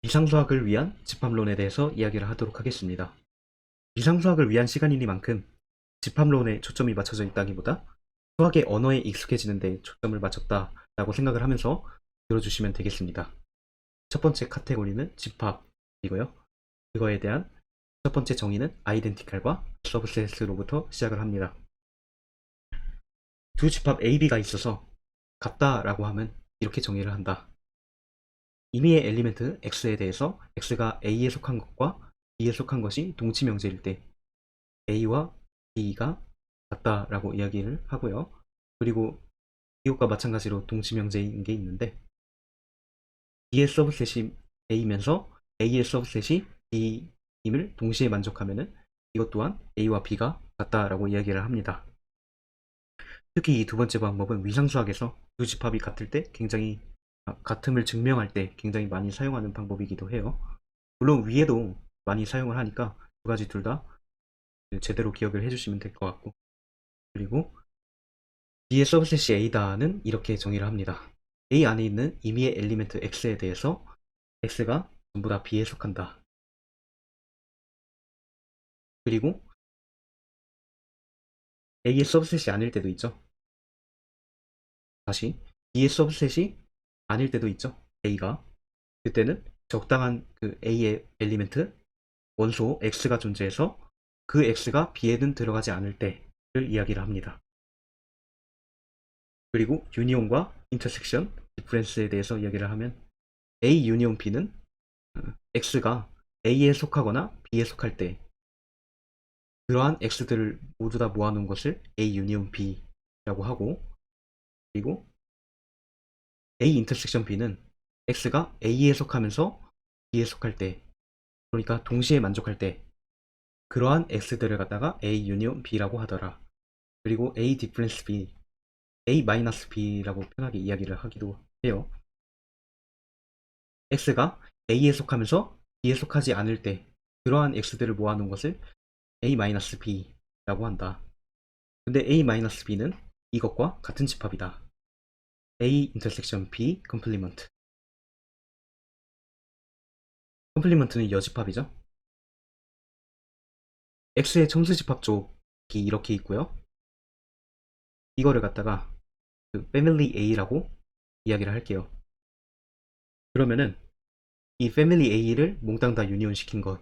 비상수학을 위한 집합론에 대해서 이야기를 하도록 하겠습니다. 비상수학을 위한 시간이니만큼 집합론에 초점이 맞춰져 있다기보다 수학의 언어에 익숙해지는 데 초점을 맞췄다라고 생각을 하면서 들어주시면 되겠습니다. 첫 번째 카테고리는 집합이고요. 그거에 대한 첫 번째 정의는 아이덴티칼과 서브셋으로부터 시작을 합니다. 두 집합 A, B가 있어서 같다라고 하면 이렇게 정의를 한다. 임의의 엘리멘트 X에 대해서 X가 A에 속한 것과 B에 속한 것이 동치명제일 때 A와 B가 같다라고 이야기를 하고요. 그리고 이것과 마찬가지로 동치명제인 게 있는데 B의 서브셋이 A면서 A의 서브셋이 B임을 동시에 만족하면은 이것 또한 A와 B가 같다라고 이야기를 합니다. 특히 이 두 번째 방법은 위상수학에서 두 집합이 같을 때 굉장히 같음을 증명할 때 굉장히 많이 사용하는 방법이기도 해요. 물론 위에도 많이 사용을 하니까 두 가지 둘 다 제대로 기억을 해주시면 될 것 같고, 그리고 B의 서브셋이 A다는 이렇게 정의를 합니다. A 안에 있는 임의의 엘리멘트 X에 대해서 X가 전부 다 B에 속한다. 그리고 A의 서브셋이 아닐 때도 있죠. 다시 B의 서브셋이 아닐 때도 있죠. A가 그때는 적당한 그 A의 엘리멘트 원소 X가 존재해서 그 X가 B에는 들어가지 않을 때를 이야기를 합니다. 그리고 유니온과 인터섹션, 디퍼런스에 대해서 이야기를 하면 A 유니온 B는 X가 A에 속하거나 B에 속할 때 그러한 X들을 모두 다 모아놓은 것을 A 유니온 B라고 하고, 그리고 A 인터섹션 B는 X가 A에 속하면서 B에 속할 때, 그러니까 동시에 만족할 때 그러한 X들을 갖다가 A 유니온 B라고 하더라. 그리고 A 디퍼런스 B, A-B라고 편하게 이야기를 하기도 해요. X가 A에 속하면서 B에 속하지 않을 때 그러한 X들을 모아놓은 것을 A-B라고 한다. 근데 A-B는 이것과 같은 집합이다. A 인터섹션 B 컴플리먼트. 컴플리먼트는 여집합이죠. X의 첨수집합 쪽이 이렇게 있고요. 이거를 갖다가 그 패밀리 A라고 이야기를 할게요. 그러면은 이 패밀리 A를 몽땅 다 유니온 시킨 것,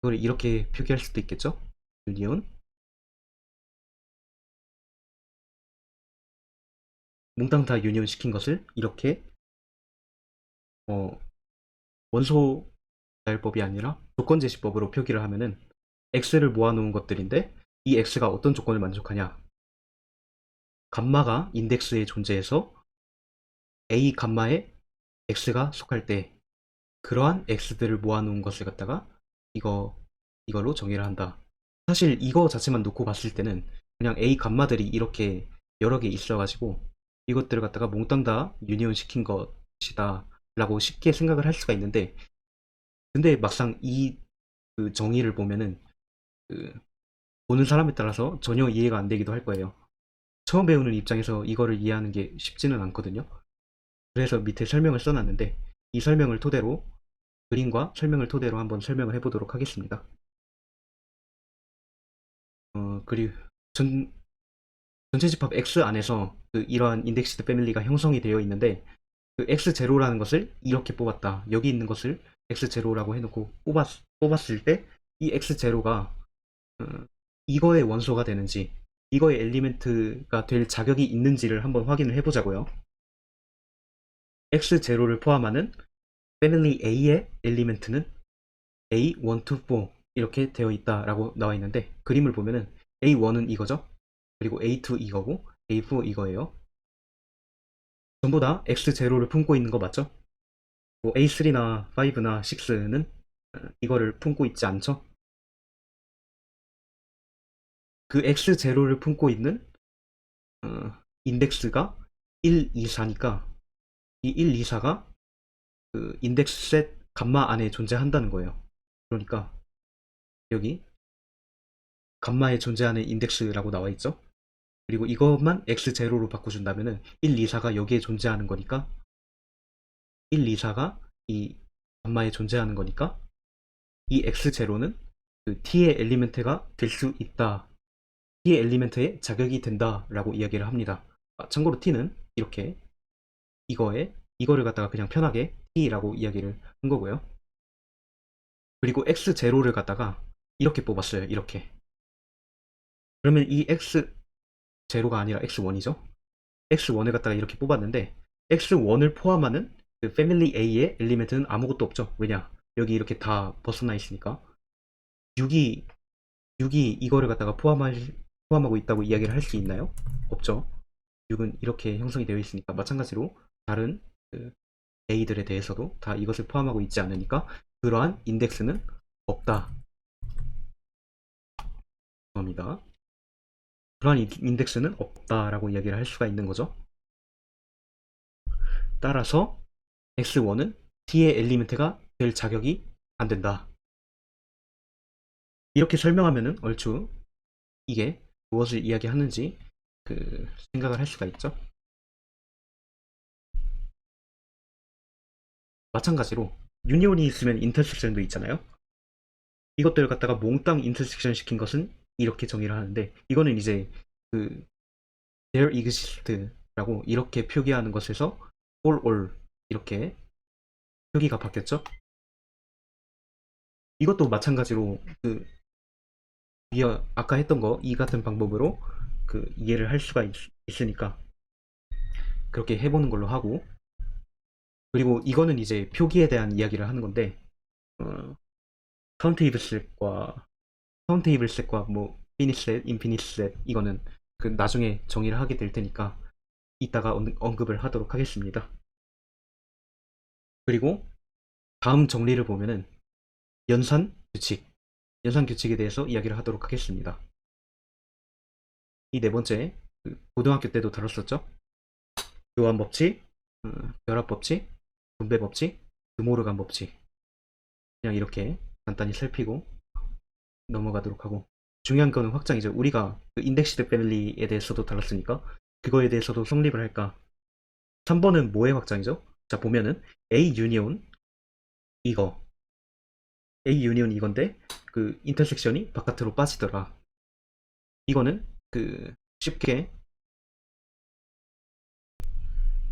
그걸 이렇게 표기할 수도 있겠죠. 유니온 몽땅 다 유니온 시킨 것을 이렇게 원소 자율법이 아니라 조건제시법으로 표기를 하면은 X를 모아놓은 것들인데 이 X가 어떤 조건을 만족하냐, 감마가 인덱스에 존재해서 A 감마에 X가 속할 때 그러한 X들을 모아놓은 것을 갖다가 이걸로 정의를 한다. 사실 이거 자체만 놓고 봤을 때는 그냥 A 감마들이 이렇게 여러 개 있어가지고 이것들을 갖다가 몽땅 다 유니온 시킨 것이다 라고 쉽게 생각을 할 수가 있는데, 근데 막상 그 정의를 보면은 그 보는 사람에 따라서 전혀 이해가 안 되기도 할 거예요. 처음 배우는 입장에서 이거를 이해하는 게 쉽지는 않거든요. 그래서 밑에 설명을 써놨는데 이 설명을 토대로, 그림과 설명을 토대로 한번 설명을 해보도록 하겠습니다. 그리고 전체 집합 X 안에서 이러한 인덱시드 패밀리가 형성이 되어 있는데 그 X0라는 것을 이렇게 뽑았다. 여기 있는 것을 X0라고 해놓고 뽑았을 때 이 X0가 이거의 원소가 되는지 이거의 엘리멘트가 될 자격이 있는지를 한번 확인을 해보자고요. X0를 포함하는 패밀리 A의 엘리멘트는 A1, 2, 4 이렇게 되어 있다라고 나와 있는데 그림을 보면은 A1은 이거죠. 그리고 A2 이거고 A4 이거예요. 전부 다 X0를 품고 있는 거 맞죠? 뭐 A3나 5나 6는 이거를 품고 있지 않죠? 그 X0를 품고 있는 인덱스가 1, 2, 4니까 이 1, 2, 4가 그 인덱스 셋 감마 안에 존재한다는 거예요. 그러니까 여기 감마에 존재하는 인덱스라고 나와 있죠. 그리고 이것만 x0로 바꿔준다면은 1, 2, 4가 여기에 존재하는 거니까 1, 2, 4가 이 감마에 존재하는 거니까 이 x0는 그 t의 엘리멘트가 될 수 있다. t의 엘리멘트에 자격이 된다 라고 이야기를 합니다. 참고로 t는 이렇게 이거를 갖다가 그냥 편하게 t라고 이야기를 한 거고요. 그리고 x0를 갖다가 이렇게 뽑았어요. 이렇게. 그러면 이 x0가 아니라 x1이죠. x1을 갖다가 이렇게 뽑았는데 x1을 포함하는 그 패밀리 A의 엘리멘트는 아무것도 없죠. 왜냐? 여기 이렇게 다 벗어나 있으니까 6이 이거를 갖다가 포함하고 있다고 이야기를 할 수 있나요? 없죠. 6은 이렇게 형성이 되어 있으니까 마찬가지로 다른 그 A들에 대해서도 다 이것을 포함하고 있지 않으니까 그러한 인덱스는 없다. 겁니다. 그러한 인덱스는 없다라고 이야기를 할 수가 있는 거죠. 따라서 x1은 t의 엘리멘트가 될 자격이 안 된다. 이렇게 설명하면은 얼추 이게 무엇을 이야기하는지 생각을 할 수가 있죠. 마찬가지로 유니온이 있으면 인터섹션도 있잖아요. 이것들을 갖다가 몽땅 인터섹션 시킨 것은 이렇게 정의를 하는데 이거는 이제 그 there exist라고 이렇게 표기하는 것에서 all 이렇게 표기가 바뀌었죠. 이것도 마찬가지로 아까 했던 거 이 같은 방법으로 이해를 할 수가 있으니까 그렇게 해보는 걸로 하고, 그리고 이거는 이제 표기에 대한 이야기를 하는 건데 카운테이블 셋과 뭐 피니시 셋, 인피니시 셋 이거는 나중에 정의를 하게 될 테니까 이따가 언급을 하도록 하겠습니다. 그리고 다음 정리를 보면은 연산 규칙에 대해서 이야기를 하도록 하겠습니다. 이 네 번째 고등학교 때도 다뤘었죠. 교환 법칙, 결합 법칙, 분배 법칙, 드모르간 법칙. 그냥 이렇게 간단히 살피고 넘어가도록 하고, 중요한 거는 확장이죠. 우리가 인덱시드 패밀리에 대해서도 다뤘으니까 그거에 대해서도 성립을 할까. 3번은 뭐의 확장이죠? 자, 보면은 A 유니온 이건데 인터섹션이 바깥으로 빠지더라. 이거는 쉽게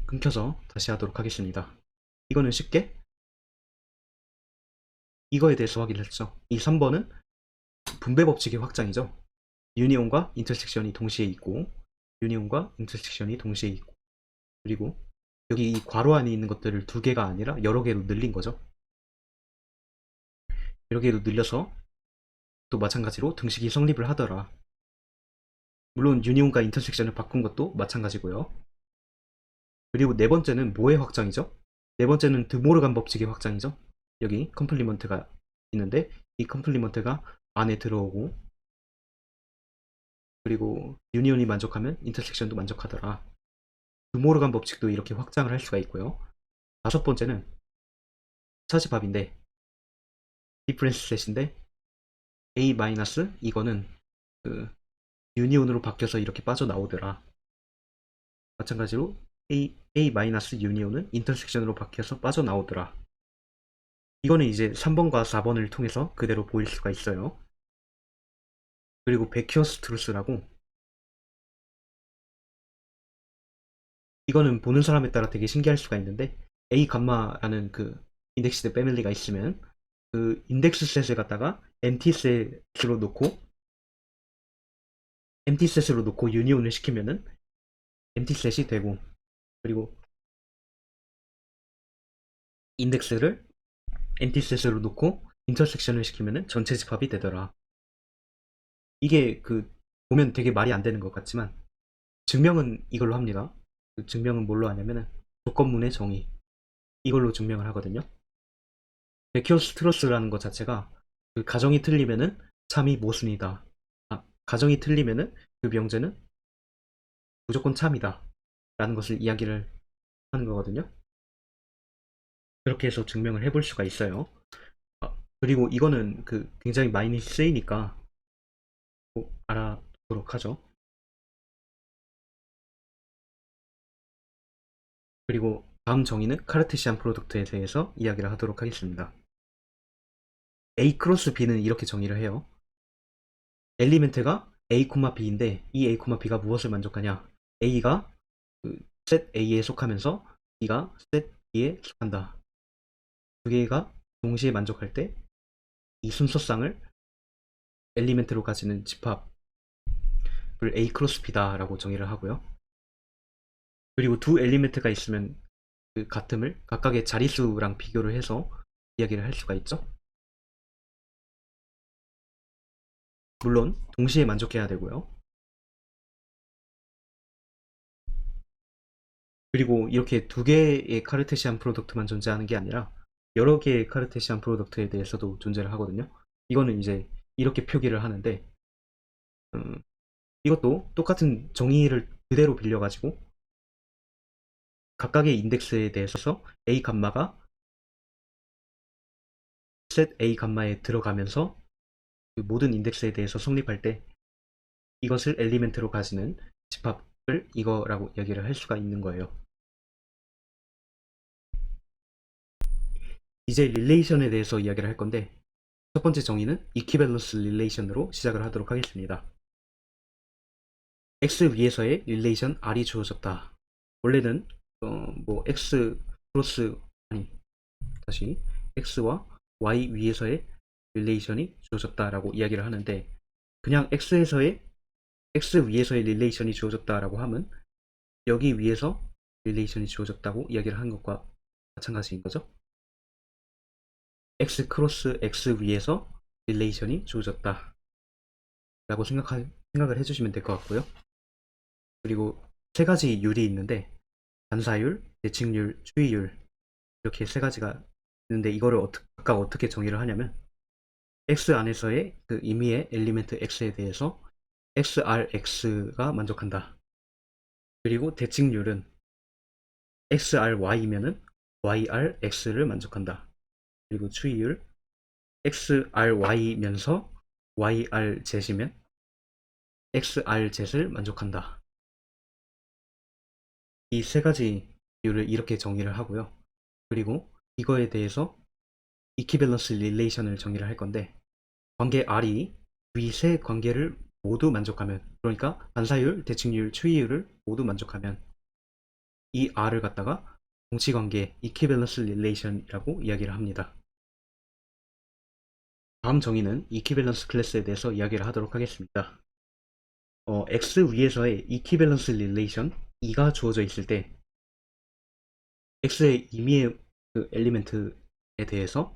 끊겨서 다시 하도록 하겠습니다. 이거는 쉽게 이거에 대해서 확인을 했죠. 이 3번은 분배 법칙의 확장이죠. 유니온과 인터섹션이 동시에 있고 그리고 여기 이 괄호 안에 있는 것들을 두 개가 아니라 여러 개로 늘린 거죠. 여러 개로 늘려서 또 마찬가지로 등식이 성립을 하더라. 물론 유니온과 인터섹션을 바꾼 것도 마찬가지고요. 그리고 네 번째는 뭐의 확장이죠? 네 번째는 드모르간 법칙의 확장이죠. 여기 컴플리먼트가 있는데 이 컴플리먼트가 안에 들어오고, 그리고 유니온이 만족하면 인터섹션도 만족하더라. 드모르간 법칙도 이렇게 확장을 할 수가 있고요. 다섯 번째는 차지밥인데 디프렌스 셋인데 A- 이거는 유니온으로 바뀌어서 이렇게 빠져나오더라. 마찬가지로 A- 유니온은 인터섹션으로 바뀌어서 빠져나오더라. 이거는 이제 3번과 4번을 통해서 그대로 보일 수가 있어요. 그리고 베키어스 트루스라고, 이거는 보는 사람에 따라 되게 신기할 수가 있는데 A 감마라는 인덱스드 패밀리가 있으면 인덱스 셋을 갖다가 empty 셋으로 놓고 유니온을 시키면은 empty 셋이 되고, 그리고 인덱스를 empty 셋으로 놓고 인터섹션을 시키면은 전체 집합이 되더라. 이게 보면 되게 말이 안 되는 것 같지만 증명은 이걸로 합니다. 증명은 뭘로 하냐면은 조건문의 정의, 이걸로 증명을 하거든요. 베키오스 트러스라는 것 자체가 가정이 틀리면은 참이 모순이다. 가정이 틀리면은 명제는 무조건 참이다 라는 것을 이야기를 하는 거거든요. 그렇게 해서 증명을 해볼 수가 있어요. 그리고 이거는 굉장히 많이 쓰이니까 꼭 알아두도록 하죠. 그리고 다음 정의는 카르테시안 프로덕트에 대해서 이야기를 하도록 하겠습니다. A 크로스 B는 이렇게 정의를 해요. 엘리멘트가 A, B인데 이 A, B가 무엇을 만족하냐? A가 셋 A에 속하면서 B가 셋 B에 속한다. 두 개가 동시에 만족할 때 이 순서쌍을 엘리멘트로 가지는 집합을 A 크로스 B다 라고 정의를 하고요. 그리고 두 엘리멘트가 있으면 그 같음을 각각의 자릿수랑 비교를 해서 이야기를 할 수가 있죠. 물론 동시에 만족해야 되고요. 그리고 이렇게 두 개의 카르테시안 프로덕트만 존재하는 게 아니라 여러 개의 카르테시안 프로덕트에 대해서도 존재를 하거든요. 이거는 이제 이렇게 표기를 하는데 이것도 똑같은 정의를 그대로 빌려가지고 각각의 인덱스에 대해서 A 감마가 셋 A 감마에 들어가면서 그 모든 인덱스에 대해서 성립할 때 이것을 엘리멘트로 가지는 집합을 이거라고 이야기를 할 수가 있는 거예요. 이제 릴레이션에 대해서 이야기를 할 건데 첫 번째 정의는 이퀴밸런스 릴레이션으로 시작을 하도록 하겠습니다. X 위에서의 릴레이션 R이 주어졌다. 원래는 X 플러스 아니 다시 X와 Y 위에서의 릴레이션이 주어졌다라고 이야기를 하는데 그냥 X 위에서의 릴레이션이 주어졌다라고 하면 여기 위에서 릴레이션이 주어졌다고 이야기를 하는 것과 마찬가지인 거죠. X 크로스 X 위에서 릴레이션이 주어졌다 라고 생각을 해주시면 될 것 같고요. 그리고 세 가지 율이 있는데 반사율, 대칭율, 추이율 이렇게 세 가지가 있는데 이거를 각각 어떻게 정의를 하냐면 X 안에서의 그 임의의 엘리멘트 X에 대해서 XRX가 만족한다. 그리고 대칭률은 XRY면은 YRX를 만족한다. 그리고 추이율 XRY면서 YRZ이면 XRZ를 만족한다. 이 세 가지 율을 이렇게 정의를 하고요. 그리고 이거에 대해서 이퀴밸런스 릴레이션을 정의를 할 건데 관계 R이 위 세 관계를 모두 만족하면 그러니까 반사율, 대칭율, 추이율을 모두 만족하면 이 R을 갖다가 동치관계 이퀴밸런스 릴레이션이라고 이야기를 합니다. 다음 정의는 이퀴밸런스 클래스에 대해서 이야기를 하도록 하겠습니다. X 위에서의 이퀴밸런스 릴레이션 2가 주어져 있을 때 X의 임의의 그 엘리멘트에 대해서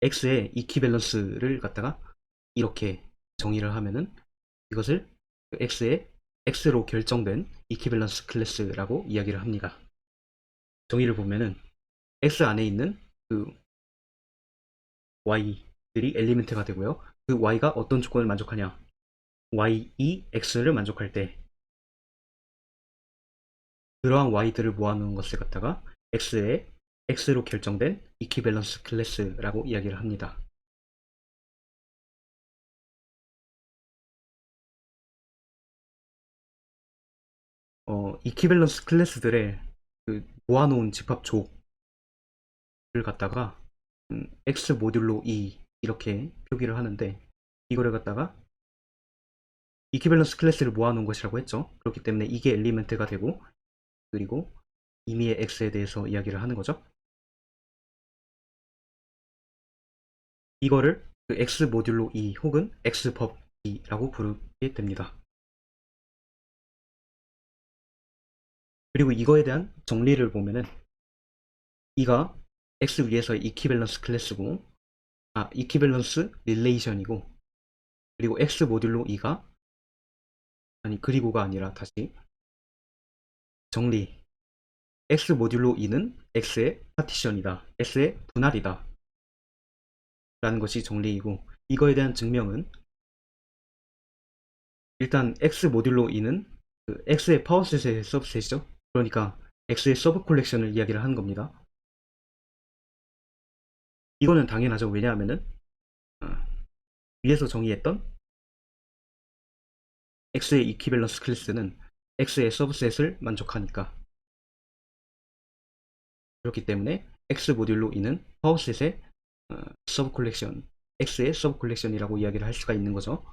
X의 이퀴밸런스를 갖다가 이렇게 정의를 하면은 이것을 X의 X로 결정된 이퀴밸런스 클래스라고 이야기를 합니다. 정의를 보면은 X 안에 있는 그 Y들이 엘리멘트가 되고요. 그 Y가 어떤 조건을 만족하냐? Y2 X를 만족할 때 그러한 Y들을 모아놓은 것을 갖다가 X의 X로 결정된 이퀴밸런스 클래스라고 이야기를 합니다. 이퀴밸런스 클래스들의 그 모아놓은 집합 족을 갖다가 X 모듈로 E 이렇게 표기를 하는데 이거를 갖다가 이퀴밸런스 클래스를 모아놓은 것이라고 했죠. 그렇기 때문에 이게 엘리멘트가 되고 그리고 임의의 X에 대해서 이야기를 하는 거죠. 이거를 그 X 모듈로 E 혹은 X법 E라고 부르게 됩니다. 그리고 이거에 대한 정리를 보면은 이가 X 위에서 이퀴밸런스 클래스고 이퀴밸런스 릴레이션이고 그리고 X 모듈로 E가 그리고가 아니라 다시 정리 X 모듈로 E는 X의 파티션이다. X의 분할이다. 라는 것이 정리이고 이거에 대한 증명은 일단 X 모듈로 E는 그 X의 파워셋의 서브셋이죠. 그러니까 X의 서브 콜렉션을 이야기를 하는 겁니다. 이거는 당연하죠. 왜냐하면은 위에서 정의했던 X의 이퀴밸런스 클래스는 X의 서브셋을 만족하니까 그렇기 때문에 X 모듈로 E는 파워셋의 서브 콜렉션, X의 서브 콜렉션이라고 이야기를 할 수가 있는 거죠.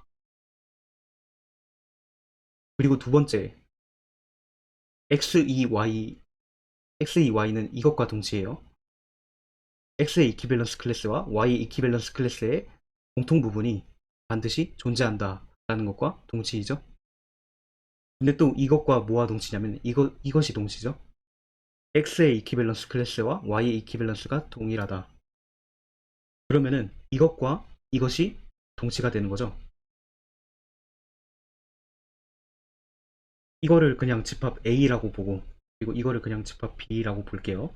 그리고 두 번째, XEY는 이것과 동시에요. X의 이퀴밸런스 클래스와 Y의 이퀴밸런스 클래스의 공통 부분이 반드시 존재한다 라는 것과 동치이죠. 근데 또 이것과 뭐와 동치냐면 이것이 동치죠. X의 이퀴밸런스 클래스와 Y의 이퀴밸런스가 동일하다. 그러면은 이것과 이것이 동치가 되는 거죠. 이거를 그냥 집합 A라고 보고, 그리고 이거를 그냥 집합 B라고 볼게요.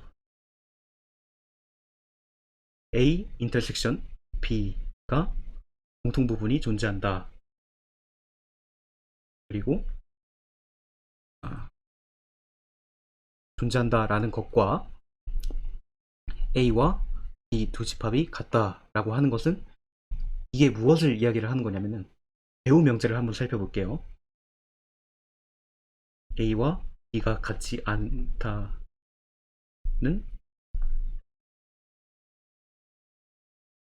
A 인터섹션 B가 공통 부분이 존재한다. 그리고 존재한다라는 것과 A와 B 두 집합이 같다라고 하는 것은 이게 무엇을 이야기를 하는 거냐면은 배우 명제를 한번 살펴볼게요. A와 B가 같지 않다는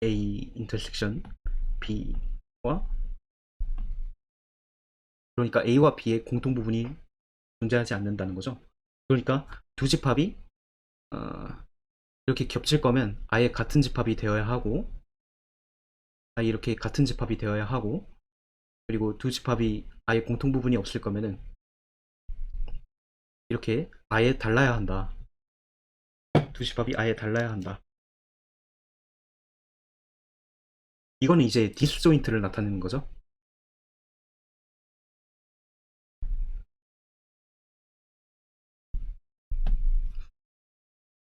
A 인터섹션 B와 그러니까 A와 B의 공통 부분이 존재하지 않는다는 거죠. 그러니까 두 집합이 이렇게 겹칠 거면 아예 같은 집합이 되어야 하고 아예 이렇게 같은 집합이 되어야 하고 그리고 두 집합이 아예 공통 부분이 없을 거면은 이렇게 아예 달라야 한다. 두 집합이 아예 달라야 한다. 이거는 이제 디스조인트를 나타내는 거죠.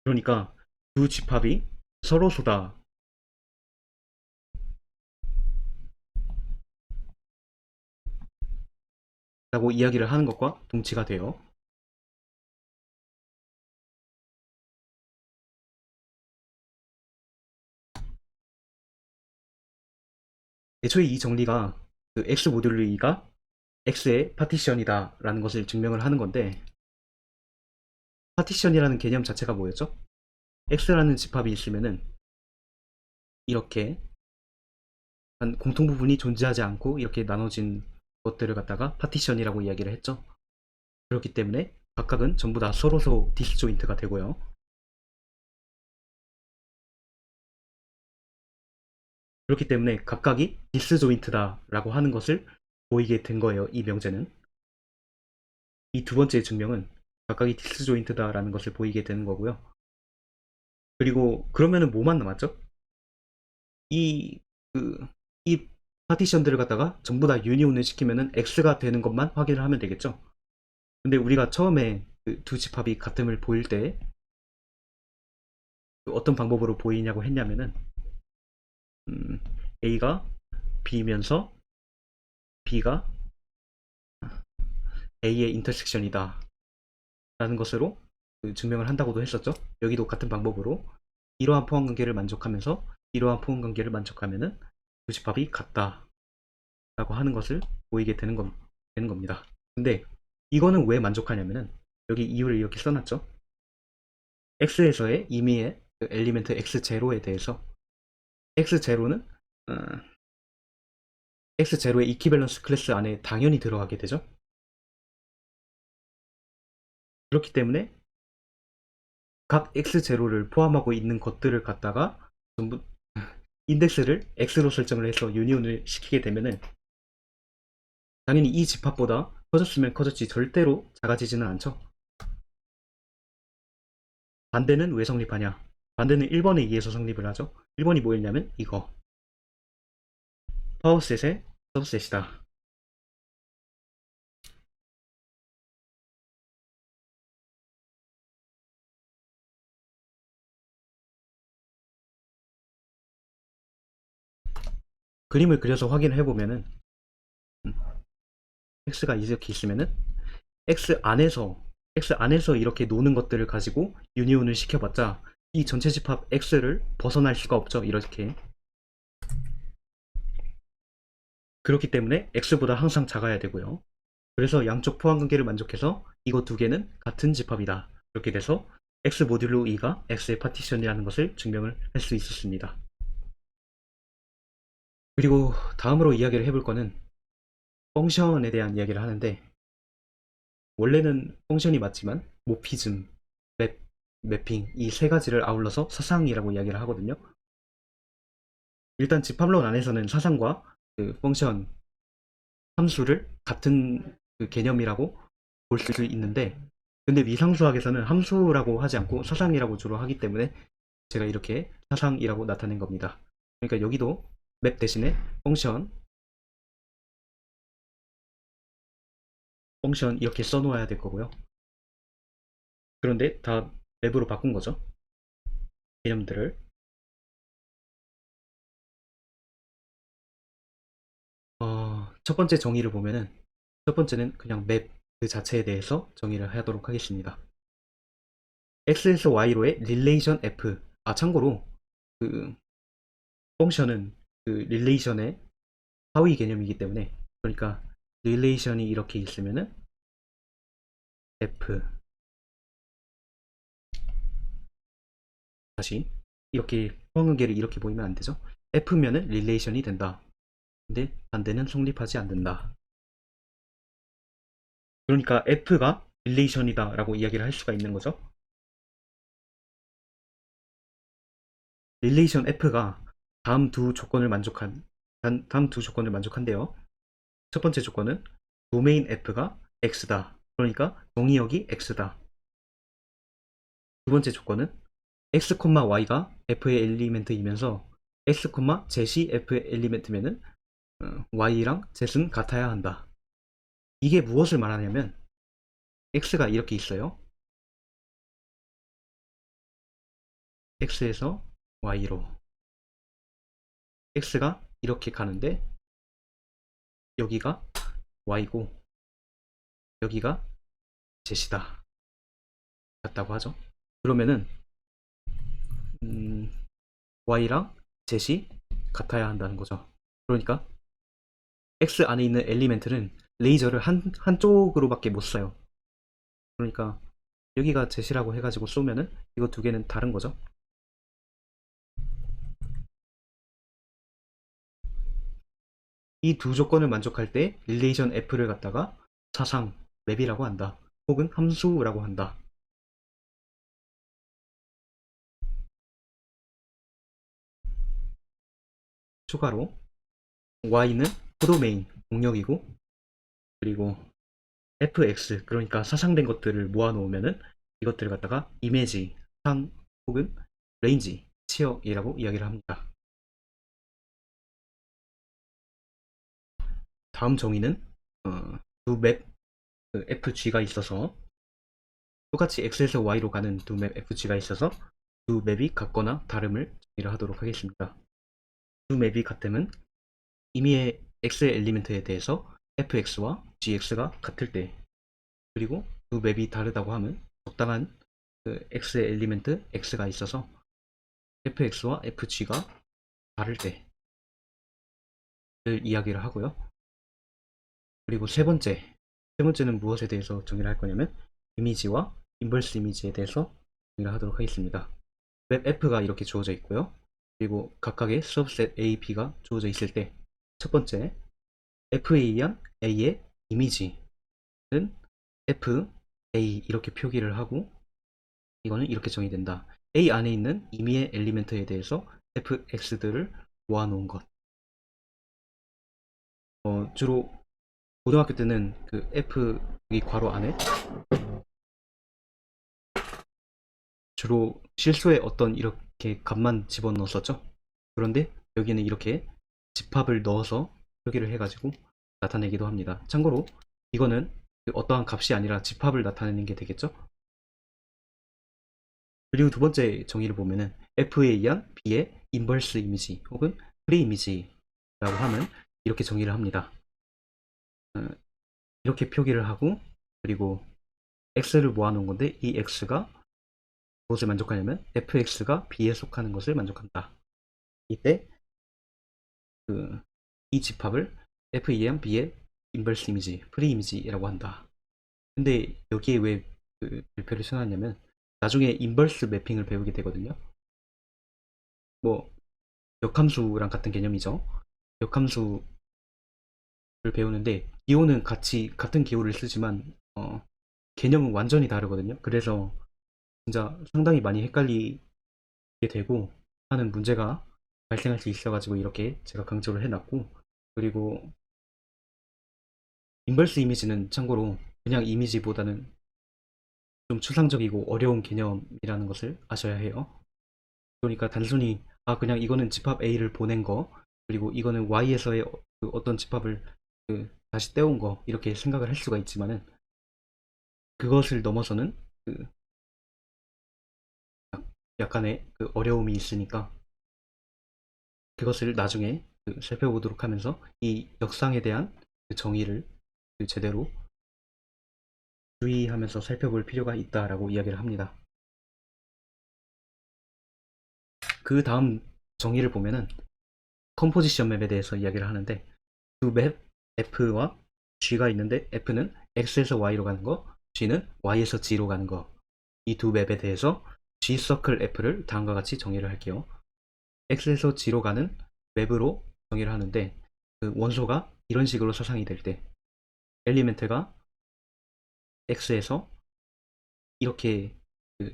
그러니까 두 집합이 서로소다 라고 이야기를 하는 것과 동치가 돼요. 애초에 이 정리가 그 X 모듈 E가 X의 파티션이다 라는 것을 증명을 하는 건데 파티션이라는 개념 자체가 뭐였죠? X라는 집합이 있으면은 이렇게 한 공통 부분이 존재하지 않고 이렇게 나눠진 것들을 갖다가 파티션이라고 이야기를 했죠. 그렇기 때문에 각각은 전부 다 서로서 디스조인트가 되고요. 그렇기 때문에 각각이 디스조인트다 라고 하는 것을 보이게 된 거예요. 이 명제는. 이 두 번째 증명은 각각이 디스조인트다 라는 것을 보이게 되는 거고요. 그리고 그러면은 뭐만 남았죠? 이, 이 파티션들을 갖다가 전부 다 유니온을 시키면은 X가 되는 것만 확인을 하면 되겠죠. 근데 우리가 처음에 그두 집합이 같음을 보일 때 어떤 방법으로 보이냐고 했냐면은 A가 B면서 B가 A의 인터섹션이다 라는 것으로 증명을 한다고도 했었죠. 여기도 같은 방법으로 이러한 포함관계를 만족하면서 이러한 포함관계를 만족하면은 두 집합이 같다 라고 하는 것을 보이게 되는 겁니다. 근데 이거는 왜 만족하냐면은 여기 이유를 이렇게 써놨죠. X에서의 임의의 그 엘리멘트 X0에 대해서 X0는 X0의 이퀴밸런스 클래스 안에 당연히 들어가게 되죠. 그렇기 때문에 각 X0를 포함하고 있는 것들을 갖다가 전부 인덱스를 X로 설정을 해서 유니온을 시키게 되면은 당연히 이 집합보다 커졌으면 커졌지 절대로 작아지지는 않죠. 반대는 왜 성립하냐? 반대는 1번에 의해서 성립을 하죠. 1번이 뭐였냐면 이거 파워셋의 서브셋이다. 그림을 그려서 확인을 해보면은 X가 이렇게 있으면은 X 안에서 이렇게 노는 것들을 가지고 유니온을 시켜봤자 이 전체 집합 X를 벗어날 수가 없죠. 이렇게. 그렇기 때문에 X보다 항상 작아야 되고요. 그래서 양쪽 포함관계를 만족해서 이거 두 개는 같은 집합이다. 이렇게 돼서 x 모듈로 2가 x의 파티션이라는 것을 증명을 할 수 있었습니다. 그리고 다음으로 이야기를 해볼 거는 펑션에 대한 이야기를 하는데, 원래는 펑션이 맞지만 모피즘, 매핑 이 세 가지를 아울러서 사상이라고 이야기를 하거든요. 일단 집합론 안에서는 사상과 그 펑션, 함수를 같은 그 개념이라고 볼 수 있는데, 근데 위상수학에서는 함수라고 하지 않고 사상이라고 주로 하기 때문에 제가 이렇게 사상이라고 나타낸 겁니다. 그러니까 여기도 맵 대신에 펑션 이렇게 써놓아야 될 거고요. 그런데 다 맵으로 바꾼 거죠. 개념들을. 첫 번째 정의를 보면은, 첫 번째는 그냥 맵 그 자체에 대해서 정의를 하도록 하겠습니다. x에서 y로의 릴레이션 f. 참고로 그 펑션은 그 릴레이션의 하위 개념이기 때문에, 그러니까 릴레이션이 이렇게 있으면은 f, 다시 이렇게 포항관계를 이렇게 보이면 안 되죠. f면은 릴레이션이 된다. 근데 반대는 성립하지 않는다. 그러니까 f가 릴레이션이다 라고 이야기를 할 수가 있는 거죠. 릴레이션 f가 다음 두 조건을 만족한대요. 첫 번째 조건은 도메인 f가 x다. 그러니까 동의역이 x다. 두 번째 조건은 x, y가 f의 엘리멘트이면서 x, z이 f의 엘리멘트면은 y랑 z는 같아야 한다. 이게 무엇을 말하냐면, x가 이렇게 있어요. x에서 y로 x가 이렇게 가는데, 여기가 y고 여기가 z이다 같다고 하죠. 그러면은 y랑 z이 같아야 한다는 거죠. 그러니까 x 안에 있는 엘리멘트는 레이저를 한쪽으로밖에 못 쏴요. 그러니까 여기가 z라고 해가지고 쏘면은 이거 두 개는 다른 거죠. 이 두 조건을 만족할 때 릴레이션 f를 갖다가 사상, 맵이라고 한다. 혹은 함수라고 한다. 추가로 y는 코도메인, 공역이고, 그리고 fx, 그러니까 사상된 것들을 모아놓으면은 이것들을 갖다가 이미지, 상 혹은 레인지, 치역이라고 이야기를 합니다. 다음 정의는 두 맵 fg가 있어서, 똑같이 x에서 y로 가는 두 맵 fg가 있어서 두 맵이 같거나 다름을 정의를 하도록 하겠습니다. 두 맵이 같음은 임의의 x의 엘리멘트에 대해서 fx와 gx가 같을 때, 그리고 두 맵이 다르다고 하면 적당한 그 x의 엘리멘트 x가 있어서 fx와 fg가 다를 때를 이야기를 하고요. 그리고 세 번째는 무엇에 대해서 정의를 할 거냐면, 이미지와 인버스 이미지에 대해서 정의를 하도록 하겠습니다. 웹 f가 이렇게 주어져 있고요. 그리고 각각의 subset a, b가 주어져 있을 때, 첫 번째 f에 의한 a의 이미지는 f, a 이렇게 표기를 하고, 이거는 이렇게 정의된다. a 안에 있는 임의의 엘리멘트에 대해서 fx들을 모아놓은 것. 주로 고등학교 때는 그 f 이 괄호 안에 주로 실수에 어떤 이렇게 값만 집어넣었었죠. 그런데 여기는 이렇게 집합을 넣어서 표기를 해가지고 나타내기도 합니다. 참고로 이거는 그 어떠한 값이 아니라 집합을 나타내는 게 되겠죠. 그리고 두 번째 정의를 보면은 f에 의한 b의 인버스 이미지 혹은 프리 이미지라고 하면 이렇게 정의를 합니다. 이렇게 표기를 하고, 그리고 x를 모아놓은 건데 이 x가 무엇을 만족하냐면 fx가 b에 속하는 것을 만족한다. 이때 이 집합을 f에 의한 b의 인버스 이미지, 프리 이미지라고 한다. 근데 여기에 왜 별표를 써놨냐면, 나중에 인버스 매핑을 배우게 되거든요. 뭐 역함수랑 같은 개념이죠. 역함수를 배우는데 기호는 같이 같은 기호를 쓰지만 개념은 완전히 다르거든요. 그래서 진짜 상당히 많이 헷갈리게 되고 하는 문제가 발생할 수 있어가지고 이렇게 제가 강조를 해놨고, 그리고 인버스 이미지는 참고로 그냥 이미지보다는 좀 추상적이고 어려운 개념이라는 것을 아셔야 해요. 그러니까 단순히 그냥 이거는 집합 A를 보낸 거, 그리고 이거는 Y에서의 그 어떤 집합을 다시 떼온 거, 이렇게 생각을 할 수가 있지만은 그것을 넘어서는 그 약간의 그 어려움이 있으니까 그것을 나중에 살펴보도록 하면서 이 역상에 대한 그 정의를 제대로 주의하면서 살펴볼 필요가 있다라고 이야기를 합니다. 그 다음 정의를 보면은 컴포지션 맵에 대해서 이야기를 하는데, 두 맵 F와 G가 있는데 F는 X에서 Y로 가는 거, G는 Y에서 G로 가는 거, 이 두 맵에 대해서 G 서클 F를 다음과 같이 정의를 할게요. X에서 G로 가는 맵으로 정의를 하는데, 그 원소가 이런 식으로 사상이 될 때 엘리멘트가 X에서 이렇게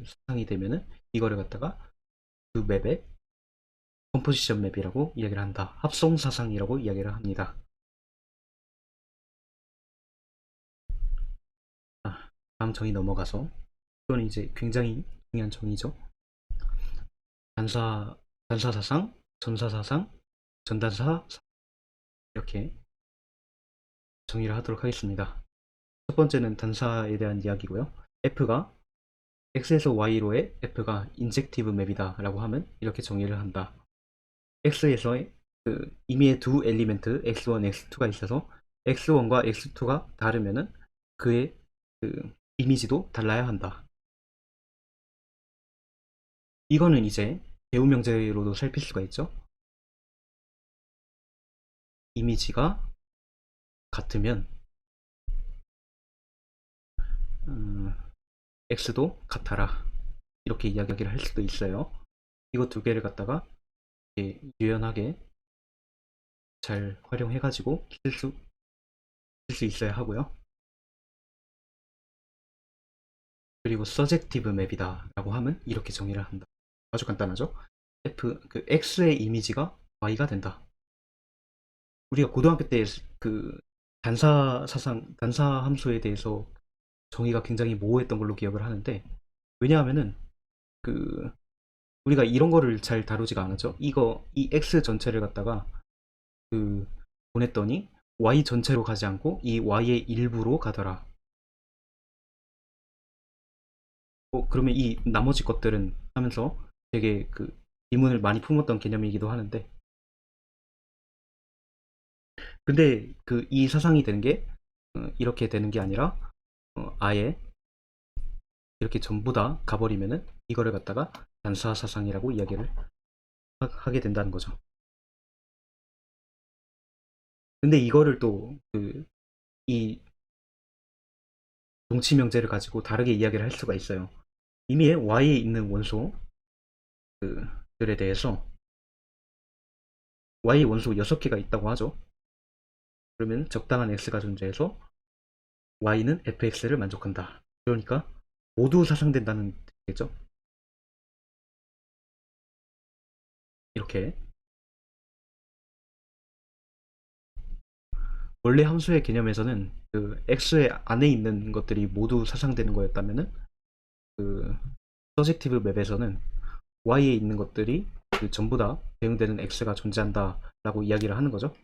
사상이 되면은 이거를 갖다가 그 맵의 컴포지션 맵이라고 이야기를 한다. 합성 사상이라고 이야기를 합니다. 다음 정의 넘어가서, 이건 이제 굉장히 중요한 정의죠. 단사 사상, 전사 사상, 전단사 이렇게 정의를 하도록 하겠습니다. 첫 번째는 단사에 대한 이야기고요. F가 X에서 Y로의 F가 인젝티브 맵이다 라고 하면 이렇게 정의를 한다. X에서의 임의의 두 엘리멘트 X1, X2가 있어서 X1과 X2가 다르면은 그의 이미지도 달라야 한다. 이거는 이제 배우 명제로도 살필 수가 있죠. 이미지가 같으면 X도 같아라, 이렇게 이야기를 할 수도 있어요. 이거 두 개를 갖다가 유연하게 잘 활용해 가지고 쓸 수 있어야 하고요. 그리고 서젝티브 맵이다 라고 하면 이렇게 정의를 한다. 아주 간단하죠. X의 이미지가 Y가 된다. 우리가 고등학교 때 단사 함수에 대해서 정의가 굉장히 모호했던 걸로 기억을 하는데, 왜냐하면은 그 우리가 이런 거를 잘 다루지가 않았죠. 이 X 전체를 갖다가 보냈더니 Y 전체로 가지 않고 이 Y의 일부로 가더라. 그러면 이 나머지 것들은 하면서 되게疑문을 많이 품었던 개념이기도 하는데, 근데 이 사상이 되는 게 이렇게 되는 게 아니라 아예 이렇게 전부 다 가버리면은 이거를 갖다가 단사 사상이라고 이야기를 하게 된다는 거죠. 근데 이거를 또 이 동치 명제를 가지고 다르게 이야기를 할 수가 있어요. 이미 Y에 있는 원소들에 대해서 Y 원소 6개가 있다고 하죠. 그러면 적당한 X가 존재해서 Y는 fx를 만족한다. 그러니까 모두 사상된다는 뜻이겠죠. 이렇게 원래 함수의 개념에서는 x의 안에 있는 것들이 모두 사상되는 거였다면은 서젝티브 맵에서는 y에 있는 것들이 전부 다 대응되는 x가 존재한다 라고 이야기를 하는 거죠.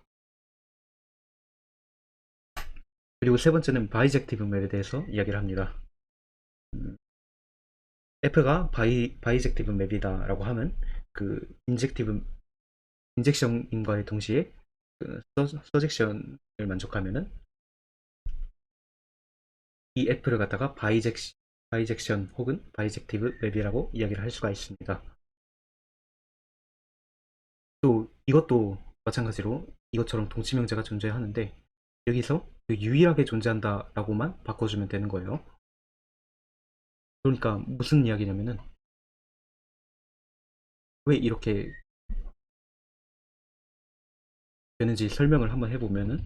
그리고 세 번째는 바이젝티브 맵에 대해서 이야기를 합니다. f가 바이젝티브 맵이다 라고 하면 인젝션인과의 동시에 서젝션을 만족하면은 이 f를 갖다가 바이젝션 혹은 바이젝티브 맵이라고 이야기를 할 수가 있습니다. 또 이것도 마찬가지로 이것처럼 동치명제가 존재하는데, 여기서 유일하게 존재한다 라고만 바꿔주면 되는 거예요. 그러니까 무슨 이야기냐면은 왜 이렇게 되는지 설명을 한번 해보면은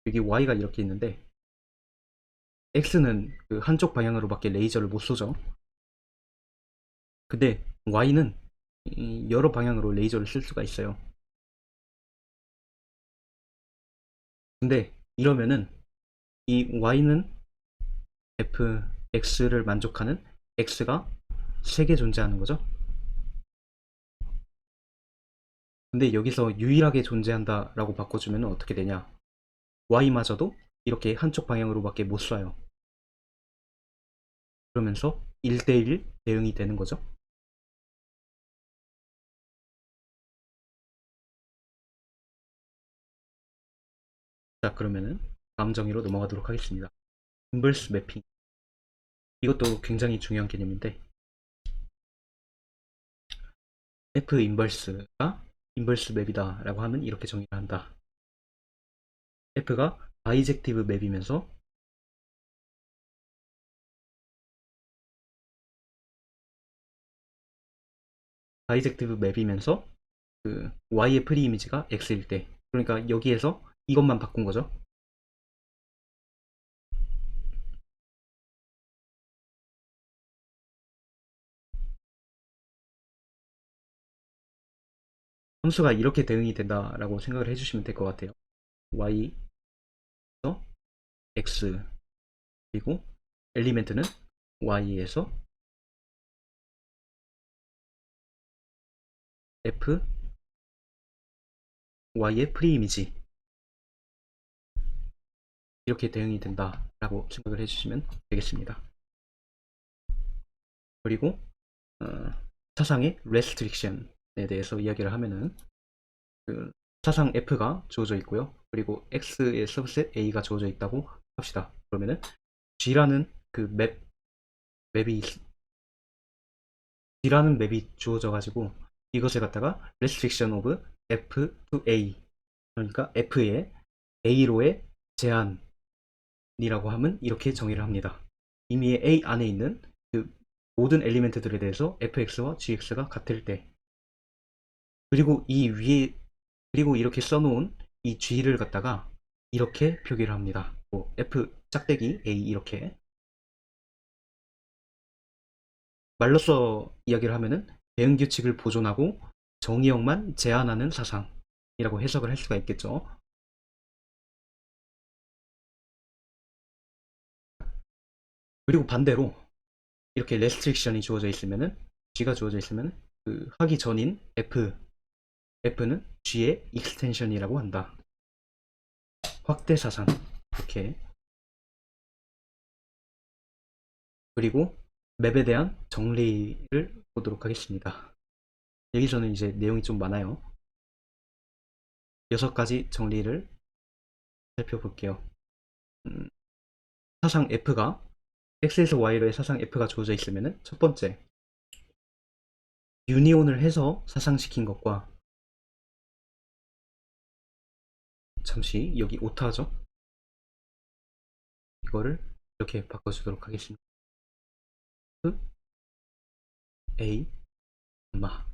여기 y가 이렇게 있는데 x는 그 한쪽 방향으로밖에 레이저를 못 쏘죠. 근데 y는 여러 방향으로 레이저를 쓸 수가 있어요. 근데 이러면은 이 y는 fx를 만족하는 x가 3개 존재하는 거죠. 근데 여기서 유일하게 존재한다 라고 바꿔주면 어떻게 되냐, y마저도 이렇게 한쪽 방향으로밖에 못 쏴요. 그러면서 1대1 대응이 되는 거죠. 자, 그러면은 다음 정의로 넘어가도록 하겠습니다. 인버스 매핑, 이것도 굉장히 중요한 개념인데 f 인버스가 인버스 맵이다 라고 하면 이렇게 정의를 한다. f가 바이젝티브 맵이면서 그 y의 프리 이미지가 x일 때, 그러니까 여기에서 이것만 바꾼 거죠. 함수가 이렇게 대응이 된다라고 생각을 해주시면 될 것 같아요. y에서 x, 그리고 엘리멘트는 y에서 f, y의 프리 이미지, 이렇게 대응이 된다라고 생각을 해주시면 되겠습니다. 그리고 사상의 restriction에 대해서 이야기를 하면은 그 사상 f가 주어져 있고요. 그리고 x의 서브셋 a가 주어져 있다고 합시다. 그러면은 g라는 그 G라는 맵이 주어져 가지고 이것을 갖다가 restriction of f to a, 그러니까 f의 a로의 제한이라고 하면 이렇게 정의를 합니다. 이미 a 안에 있는 그 모든 엘리멘트들에 대해서 fx와 gx가 같을 때, 그리고 이 위에, 그리고 이렇게 써놓은 이 g를 갖다가 이렇게 표기를 합니다. 뭐 f 짝대기 a, 이렇게 말로써 이야기를 하면은 대응 규칙을 보존하고 정의역만 제한하는 사상이라고 해석을 할 수가 있겠죠. 그리고 반대로 이렇게 레스트릭션이 주어져 있으면은, g가 주어져 있으면 그 하기 전인 f는 g의 익스텐션이라고 한다. 확대 사상, 이렇게. 그리고 맵에 대한 정리를 보도록 하겠습니다. 여기서는 이제 내용이 좀 많아요. 6가지 정리를 살펴볼게요. 사상 f가 x에서 y로의 사상 f가 주어져 있으면은 첫 번째, 유니온을 해서 사상시킨 것과, 잠시 여기 오타죠, 이거를 이렇게 바꿔주도록 하겠습니다. a, 마.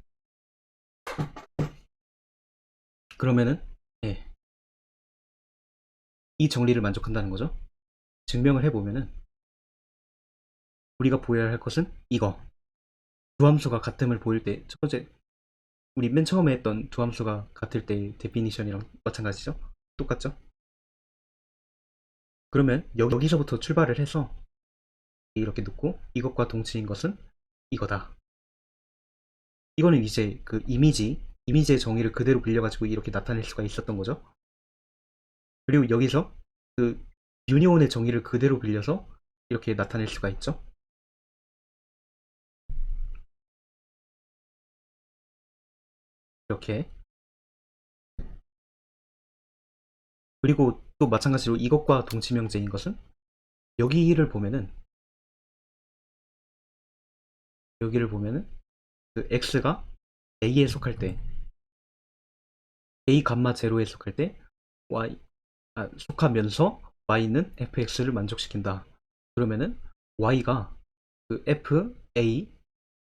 그러면은 예, 이 정리를 만족한다는 거죠. 증명을 해보면은 우리가 보여야 할 것은 이거, 두 함수가 같음을 보일 때, 첫 번째 우리 맨 처음에 했던 두 함수가 같을 때의 데피니션이랑 마찬가지죠. 똑같죠. 그러면 여기서부터 출발을 해서 이렇게 놓고 이것과 동치인 것은 이거다. 이거는 이제 그 이미지의 정의를 그대로 빌려가지고 이렇게 나타낼 수가 있었던 거죠. 그리고 여기서 그 유니온의 정의를 그대로 빌려서 이렇게 나타낼 수가 있죠. 이렇게. 그리고 또 마찬가지로 이것과 동치명제인 것은 여기를 보면은 그 x가 a에 속할 때, a 감마 제로에 속할 때 y 속하면서 y는 fx를 만족시킨다. 그러면은 y가 그 f, a,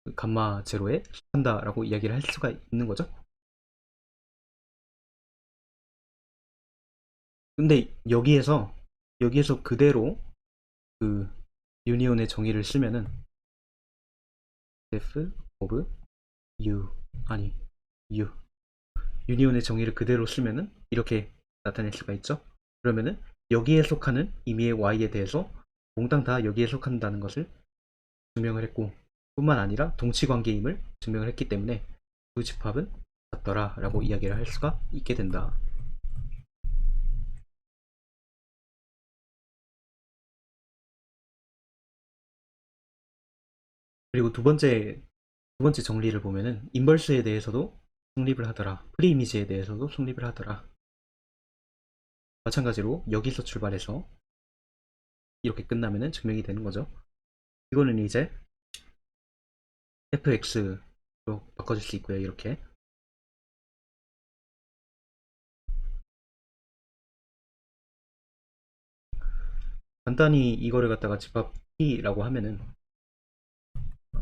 그 감마 제로에 속한다라고 이야기를 할 수가 있는 거죠. 근데 여기에서 그대로 그 유니온의 정의를 쓰면은 f of u 아니 u 유니온의 정의를 그대로 쓰면은 이렇게 나타낼 수가 있죠. 그러면은 여기에 속하는 임의의 y에 대해서 몽땅 다 여기에 속한다는 것을 증명을 했고, 뿐만 아니라 동치관계임을 증명을 했기 때문에 두 집합은 같더라 라고 이야기를 할 수가 있게 된다. 그리고 두 번째 정리를 보면은 인버스에 대해서도 성립을 하더라, 프리이미지에 대해서도 성립을 하더라. 마찬가지로 여기서 출발해서 이렇게 끝나면은 증명이 되는 거죠. 이거는 이제 fx로 바꿔줄 수 있고요. 이렇게 간단히 이거를 갖다가 집합 T라고 하면은,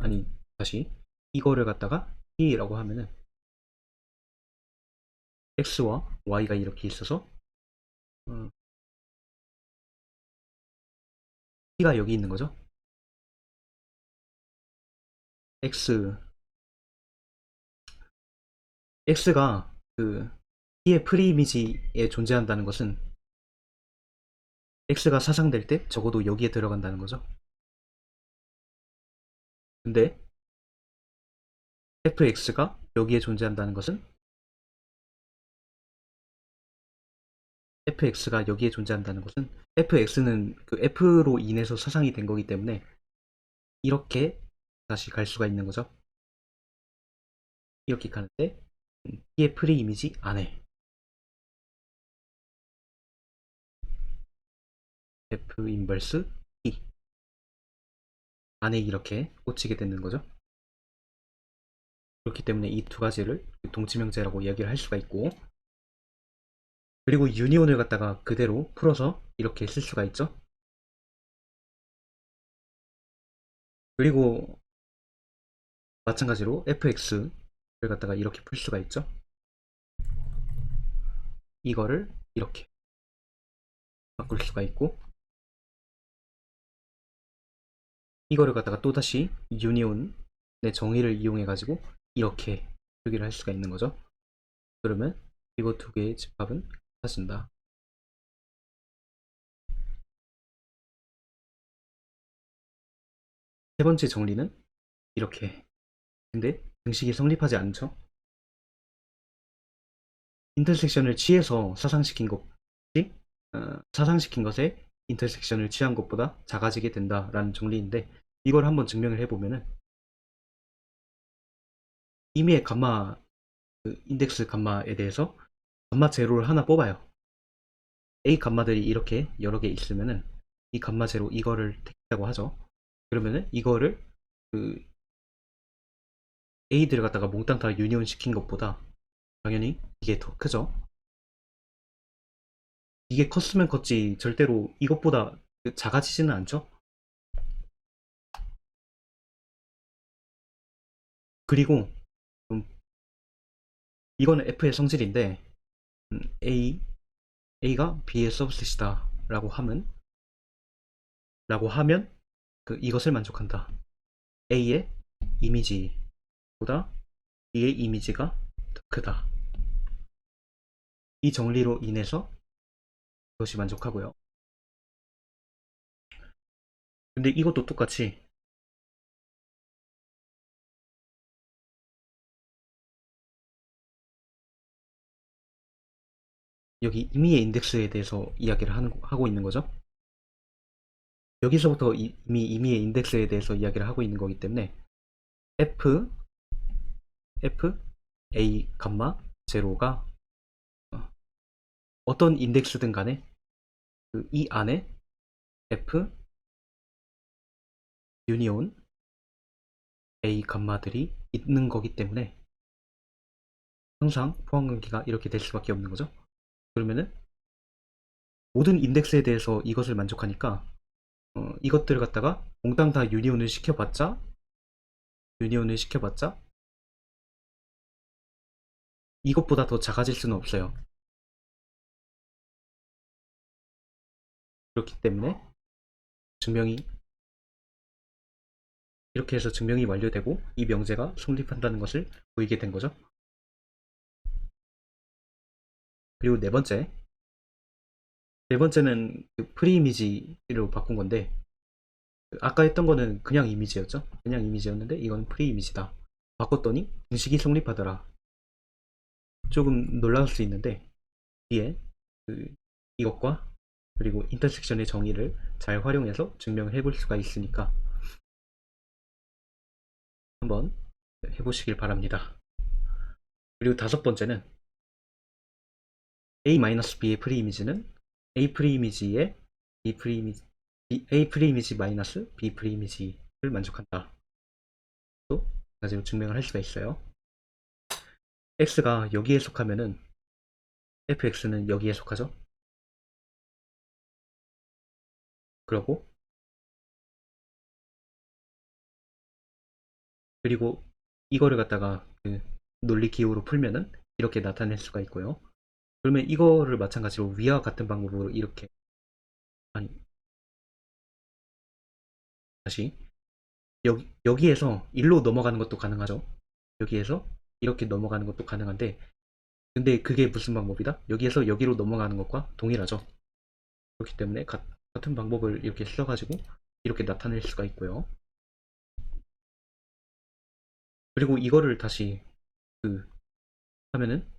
아니 다시 이거를 갖다가 T라고 하면은 x와 y가 이렇게 있어서 T가 여기 있는 거죠. x가 그 T의 프리이미지에 존재한다는 것은 x가 사상될 때 적어도 여기에 들어간다는 거죠. 근데 fx가 여기에 존재한다는 것은 fx는 그 f로 인해서 사상이 된 거기 때문에 이렇게 다시 갈 수가 있는 거죠. 이렇게 가는데 T의 프리이미지 안에 f 인버스 T 안에 이렇게 꽂히게 되는 거죠. 그렇기 때문에 이 두 가지를 동치명제라고 이야기를 할 수가 있고, 그리고 유니온을 갖다가 그대로 풀어서 이렇게 쓸 수가 있죠. 그리고 마찬가지로 fx를 갖다가 이렇게 풀 수가 있죠. 이거를 이렇게 바꿀 수가 있고, 이거를 갖다가 또다시 유니온의 정의를 이용해 가지고 이렇게 표기를 할 수가 있는 거죠. 그러면 이거 두 개의 집합은 같아진다. 세 번째 정리는 이렇게. 근데 등식이 성립하지 않죠. 인터섹션을 취해서 사상시킨 것에 인터섹션을 취한 것보다 작아지게 된다라는 정리인데, 이걸 한번 증명을 해보면은 임의의 감마, 그 인덱스 감마에 대해서 감마 제로를 하나 뽑아요. A 감마들이 이렇게 여러 개 있으면은 이 감마 제로 이거를 택했다고 하죠. 그러면은 이거를 그 A들을 갖다가 몽땅 다 유니온 시킨 것보다 당연히 이게 더 크죠. 이게 컸으면 컸지 절대로 이것보다 작아지지는 않죠. 그리고 이거는 F의 성질인데 A가 B의 서브셋이다 라고 하면 이것을 만족한다. A의 이미지보다 B의 이미지가 더 크다. 이 정리로 인해서 그것이 만족하고요. 근데 이것도 똑같이 여기 임의의 인덱스에 대해서 이야기를 하고 있는 거죠. 여기서부터 이미 임의의 인덱스에 대해서 이야기를 하고 있는 거기 때문에 f a 감마 제로가 어떤 인덱스든 간에 이 안에 f 유니온 a 감마들이 있는 거기 때문에 항상 포함관계가 이렇게 될 수밖에 없는 거죠. 그러면은 모든 인덱스에 대해서 이것을 만족하니까 이것들을 갖다가 몽땅 다 유니온을 시켜봤자 이것보다 더 작아질 수는 없어요. 그렇기 때문에 증명이 이렇게 해서 증명이 완료되고 이 명제가 성립한다는 것을 보이게 된 거죠. 그리고 네 번째는 그 프리이미지로 바꾼 건데, 아까 했던 거는 그냥 이미지였죠. 그냥 이미지였는데 이건 프리이미지다. 바꿨더니 공식이 성립하더라. 조금 놀라울 수 있는데 뒤에 이것과 그리고 인터섹션의 정의를 잘 활용해서 증명을 해볼 수가 있으니까 한번 해보시길 바랍니다. 그리고 다섯 번째는 A-B의 프리이미지는 A 프리이미지의 B 프리이미지 A 프리이미지 마이너스 B 프리이미지를 만족한다. 또 가지고 증명을 할 수가 있어요. X가 여기에 속하면은 fx는 여기에 속하죠. 그리고 이거를 갖다가 그 논리 기호로 풀면은 이렇게 나타낼 수가 있고요. 그러면 이거를 마찬가지로 위와 같은 방법으로 이렇게, 아니, 다시 여기에서 1로 넘어가는 것도 가능하죠. 여기에서 이렇게 넘어가는 것도 가능한데, 근데 그게 무슨 방법이다? 여기에서 여기로 넘어가는 것과 동일하죠. 그렇기 때문에 같은 방법을 이렇게 써가지고 이렇게 나타낼 수가 있고요. 그리고 이거를 다시 하면은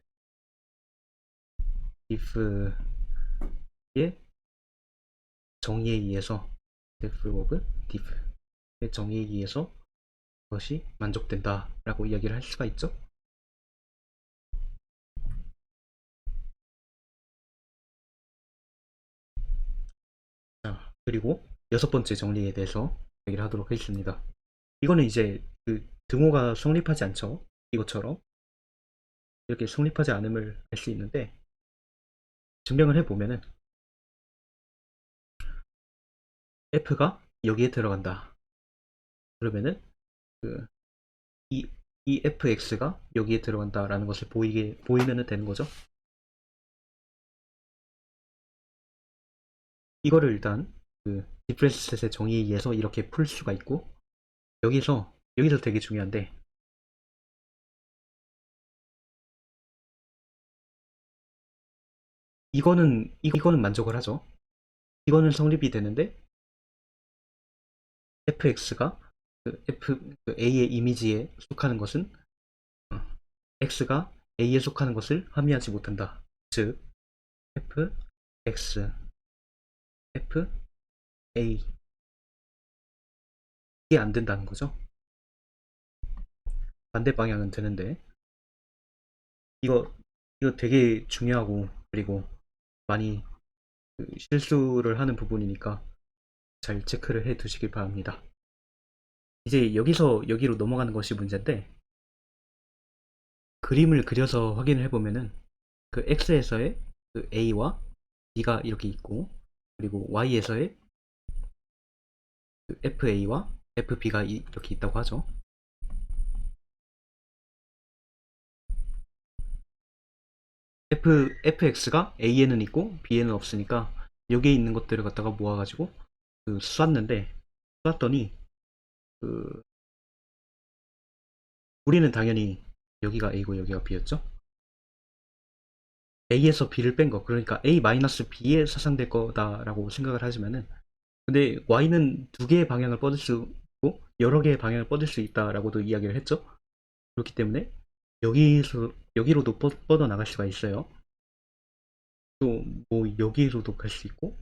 if의 정의에 의해서 def of diff의 정의에 의해서 그것이 만족된다 라고 이야기를 할 수가 있죠. 자, 그리고 여섯 번째 정리에 대해서 얘기를 하도록 하겠습니다. 이거는 이제 등호가 성립하지 않죠. 이것처럼 이렇게 성립하지 않음을 알 수 있는데, 증명을 해보면은 f가 여기에 들어간다. 그러면은 그, 이, 이 fx가 여기에 들어간다라는 것을 보이면은 되는 거죠. 이거를 일단 디프렌스 셋의 정의에 의해서 이렇게 풀 수가 있고, 여기서 되게 중요한데, 이거는 만족을 하죠. 이거는 성립이 되는데 fx가 a의 이미지에 속하는 것은 x가 a에 속하는 것을 함의하지 못한다. 즉 fx f a 이게 안 된다는 거죠. 반대 방향은 되는데, 이거 되게 중요하고 그리고 많이 실수를 하는 부분이니까 잘 체크를 해 두시길 바랍니다. 이제 여기서 여기로 넘어가는 것이 문제인데, 그림을 그려서 확인을 해보면은 x에서의 a와 b가 이렇게 있고, 그리고 y에서의 fa와 fb가 이렇게 있다고 하죠. fx가 a에는 있고 b에는 없으니까 여기에 있는 것들을 갖다가 모아가지고 쐈는데, 쐈더니 우리는 당연히 여기가 a고 여기가 b였죠. a에서 b를 뺀 거, 그러니까 a-b에 사상될 거다라고 생각을 하지만은, 근데 y는 두 개의 방향을 뻗을 수 있고 여러 개의 방향을 뻗을 수 있다라고도 이야기를 했죠. 그렇기 때문에 여기로도 뻗어 나갈 수가 있어요. 또 뭐 여기로도 갈 수 있고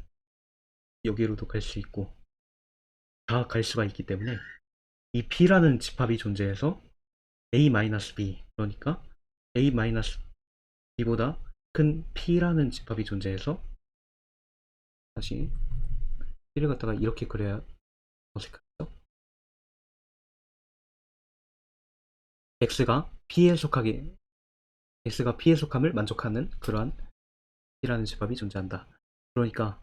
여기로도 갈 수 있고 다 갈 수가 있기 때문에 이 P라는 집합이 존재해서 A-B, 그러니까 A-B보다 큰 P라는 집합이 존재해서, 다시 P를 갖다가 이렇게 그려야 어색하죠. X가 P에 속함을 만족하는 그러한 P라는 집합이 존재한다. 그러니까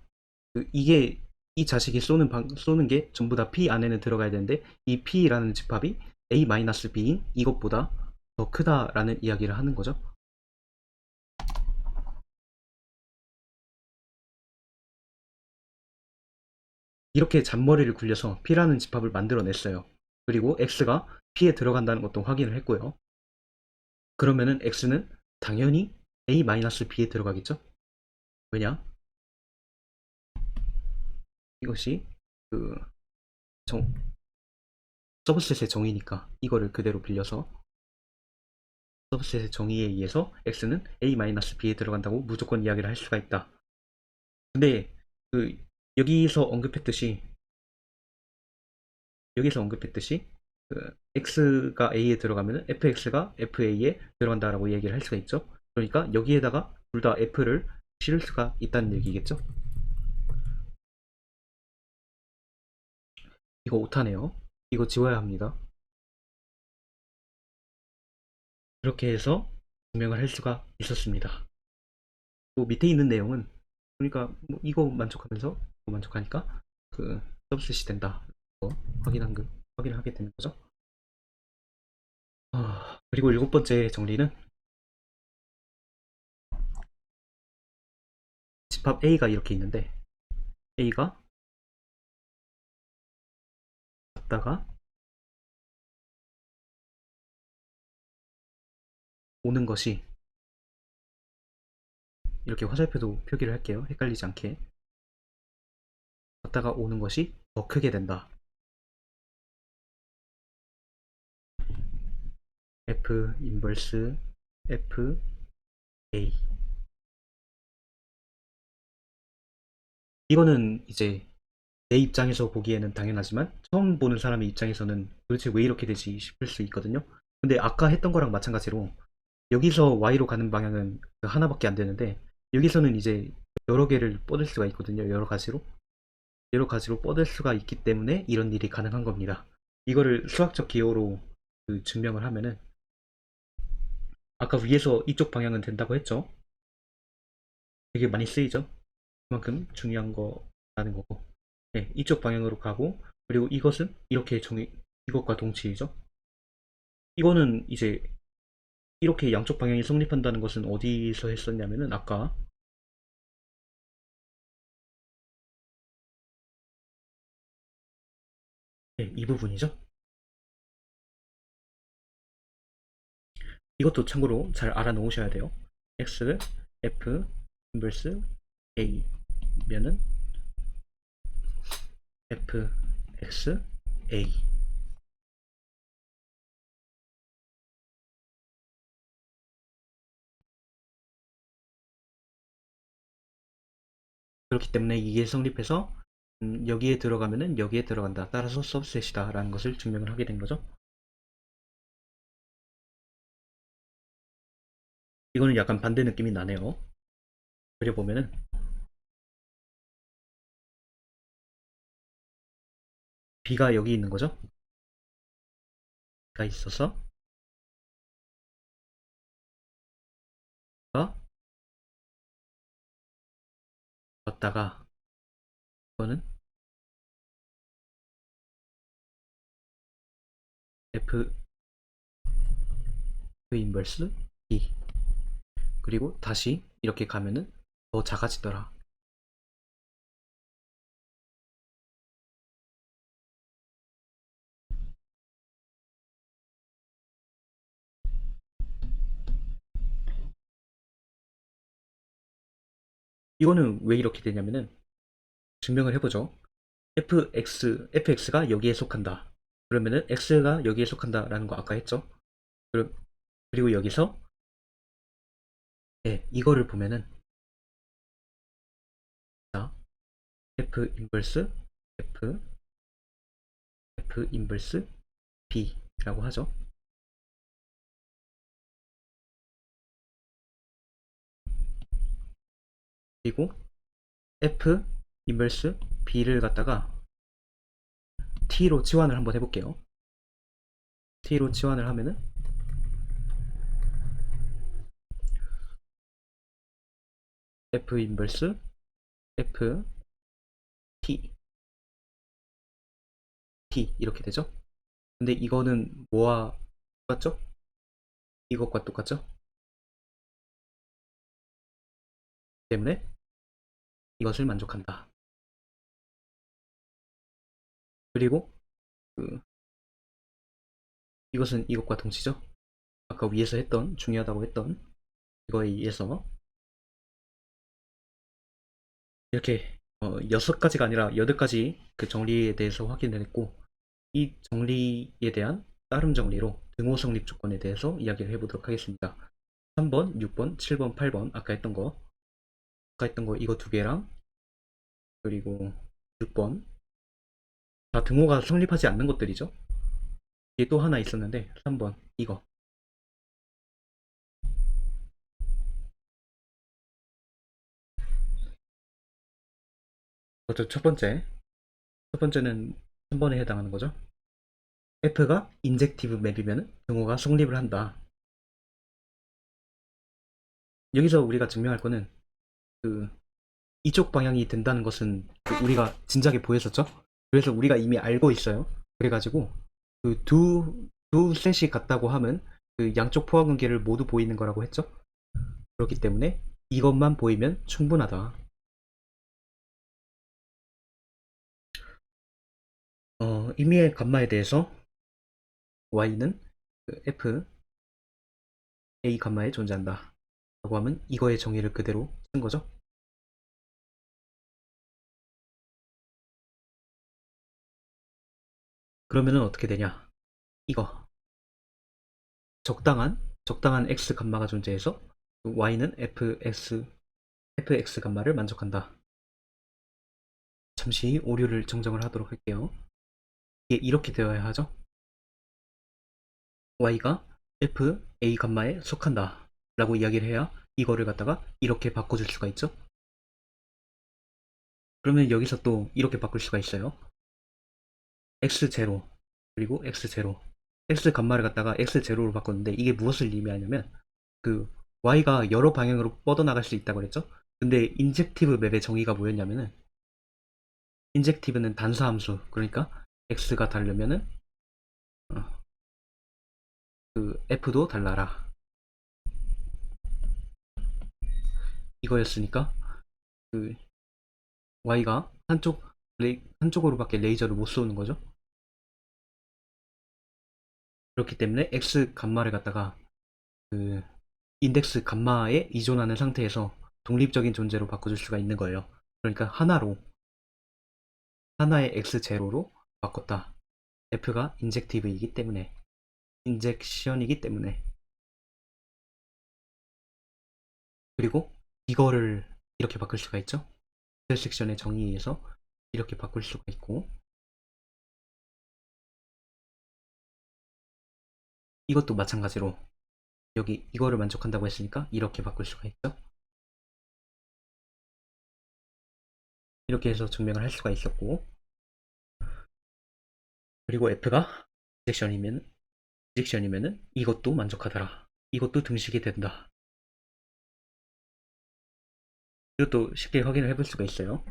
이게 이 자식이 쏘는 게 전부 다 P 안에는 들어가야 되는데 이 P라는 집합이 A-B인 이것보다 더 크다라는 이야기를 하는 거죠. 이렇게 잔머리를 굴려서 P라는 집합을 만들어냈어요. 그리고 X가 P에 들어간다는 것도 확인을 했고요. 그러면은 X는 당연히 A-B에 들어가겠죠? 왜냐? 이것이 그 서브셋의 정의니까 이거를 그대로 빌려서 서브셋의 정의에 의해서 X는 A-B에 들어간다고 무조건 이야기를 할 수가 있다. 근데 그 여기서 언급했듯이 그 X가 A에 들어가면 FX가 FA에 들어간다라고 얘기를 할 수가 있죠. 그러니까 여기에다가 둘 다 F를 실을 수가 있다는 얘기겠죠. 이거 오타네요. 이거 지워야 합니다. 그렇게 해서 증명을 할 수가 있었습니다. 뭐 밑에 있는 내용은 그러니까 뭐 이거 만족하면서 이거 만족하니까 그 서브셋이 된다. 확인을 하게 되는 거죠. 그리고 일곱 번째 정리는 집합 A가 이렇게 있는데 A가 갔다가 오는 것이 이렇게 화살표도 표기를 할게요. 헷갈리지 않게. 갔다가 오는 것이 더 크게 된다. F 인버스 F A. 이거는 이제 내 입장에서 보기에는 당연하지만 처음 보는 사람의 입장에서는 도대체 왜 이렇게 되지 싶을 수 있거든요. 근데 아까 했던 거랑 마찬가지로 여기서 Y로 가는 방향은 하나밖에 안 되는데 여기서는 이제 여러 개를 뻗을 수가 있거든요. 여러 가지로 뻗을 수가 있기 때문에 이런 일이 가능한 겁니다. 이거를 수학적 기호로 증명을 하면은 아까 위에서 이쪽 방향은 된다고 했죠. 되게 많이 쓰이죠. 그만큼 중요한 거라는 거고. 네, 이쪽 방향으로 가고 그리고 이것은 이렇게 이것과 동치이죠. 이거는 이제 이렇게 양쪽 방향이 성립한다는 것은 어디서 했었냐면은 아까 네, 이 부분이죠. 이것도 참고로 잘 알아 놓으셔야 돼요. x f 인버스 a 면은 f x a. 그렇기 때문에 이게 성립해서 여기에 들어가면은 여기에 들어간다. 따라서 서브셋이다 라는 것을 증명을 하게 된 거죠. 이거는 약간 반대 느낌이 나네요. 그려보면은 B가 여기 있는 거죠. B가 있어서 가 왔다가 이거는 F 인버스 B 그리고 다시 이렇게 가면은 더 작아지더라. 이거는 왜 이렇게 되냐면은 증명을 해보죠. fx가 여기에 속한다. 그러면은 x가 여기에 속한다라는 거 아까 했죠. 그리고 여기서 이거를 보면은 자, f 인버스 f 인버스 b라고 하죠. 그리고 f 인버스 b를 갖다가 t로 치환을 한번 해볼게요. t로 치환을 하면은 f 인버스 f t t 이렇게 되죠. 근데 이거는 뭐와 똑같죠? 이것과 똑같죠? 때문에 이것을 만족한다. 그리고 그 이것은 이것과 동시죠. 아까 위에서 했던 중요하다고 했던 이거에 의해서 이렇게 6가지가 아니라 8가지 그 정리에 대해서 확인을 했고, 이 정리에 대한 따름 정리로 등호 성립 조건에 대해서 이야기를 해보도록 하겠습니다. 3번, 6번, 7번, 8번 아까 했던 거 이거 두 개랑 그리고 6번 다 등호가 성립하지 않는 것들이죠. 이게 또 하나 있었는데 3번 이거 그것도 첫 번째는 3번에 해당하는 거죠. F가 인젝티브 맵이면 등호가 성립을 한다. 여기서 우리가 증명할 거는 그 이쪽 방향이 된다는 것은 그 우리가 진작에 보였었죠. 그래서 우리가 이미 알고 있어요. 그래가지고 그 두 셋이 같다고 하면 그 양쪽 포화관계를 모두 보이는 거라고 했죠. 그렇기 때문에 이것만 보이면 충분하다. 임의의 감마에 대해서 y는 그 f a 감마에 존재한다 라고 하면 이거의 정의를 그대로 쓴 거죠. 그러면은 어떻게 되냐, 이거 적당한 x 감마가 존재해서 y는 fx 감마를 만족한다. 잠시 오류를 정정을 하도록 할게요. 이게 이렇게 되어야 하죠. y가 fa 감마에 속한다 라고 이야기를 해야 이거를 갖다가 이렇게 바꿔줄 수가 있죠. 그러면 여기서 또 이렇게 바꿀 수가 있어요. x0 그리고 x0 x 감마를 갖다가 x0로 바꿨는데 이게 무엇을 의미하냐면 그 y가 여러 방향으로 뻗어나갈 수 있다고 그랬죠. 근데 인젝티브 맵의 정의가 뭐였냐면은 인젝티브는 단수함수, 그러니까 x가 다르면은 그 f도 달라라 이거였으니까 그 y가 한쪽으로밖에 레이저를 못 쏘는 거죠. 그렇기 때문에 x 감마를 갖다가 그 인덱스 감마에 이존하는 상태에서 독립적인 존재로 바꿔줄 수가 있는 거예요. 그러니까 하나의 x0로 바꿨다. f가 인젝티브이기 때문에, 인젝션이기 때문에. 그리고 이거를 이렇게 바꿀 수가 있죠. 인터섹션의 정의에 의해서 이렇게 바꿀 수가 있고, 이것도 마찬가지로 여기 이거를 만족한다고 했으니까 이렇게 바꿀 수가 있죠. 이렇게 해서 증명을 할 수가 있었고, 그리고 f가 인젝션이면은 이것도 만족하더라. 이것도 등식이 된다. 이것도 쉽게 확인을 해볼 수가 있어요.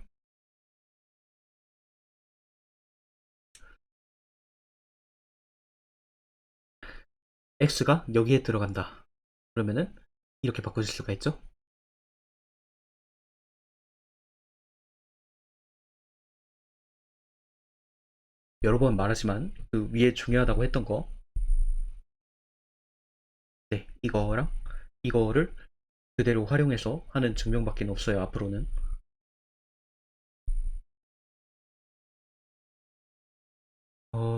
x가 여기에 들어간다. 그러면은 이렇게 바꿔줄 수가 있죠. 여러 번 말하지만 그 위에 중요하다고 했던 거, 네, 이거랑 이거를 그대로 활용해서 하는 증명밖에 없어요. 앞으로는.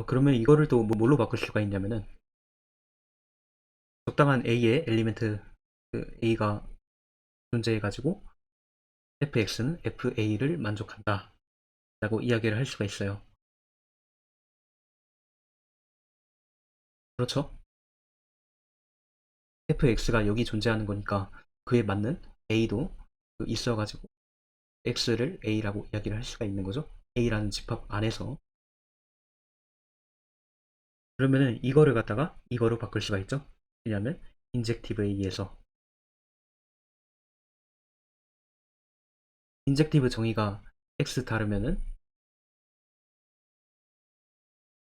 그러면 이거를 또 뭘로 바꿀 수가 있냐면은 적당한 a의 엘리멘트 그 a가 존재해가지고 fx는 fa를 만족한다 라고 이야기를 할 수가 있어요. 그렇죠? fx가 여기 존재하는 거니까 그에 맞는 a도 있어가지고 x를 a라고 이야기를 할 수가 있는 거죠. a라는 집합 안에서. 그러면은 이거를 갖다가 이거로 바꿀 수가 있죠. 왜냐하면 인젝티브에 의해서. 인젝티브 정의가 x 다르면은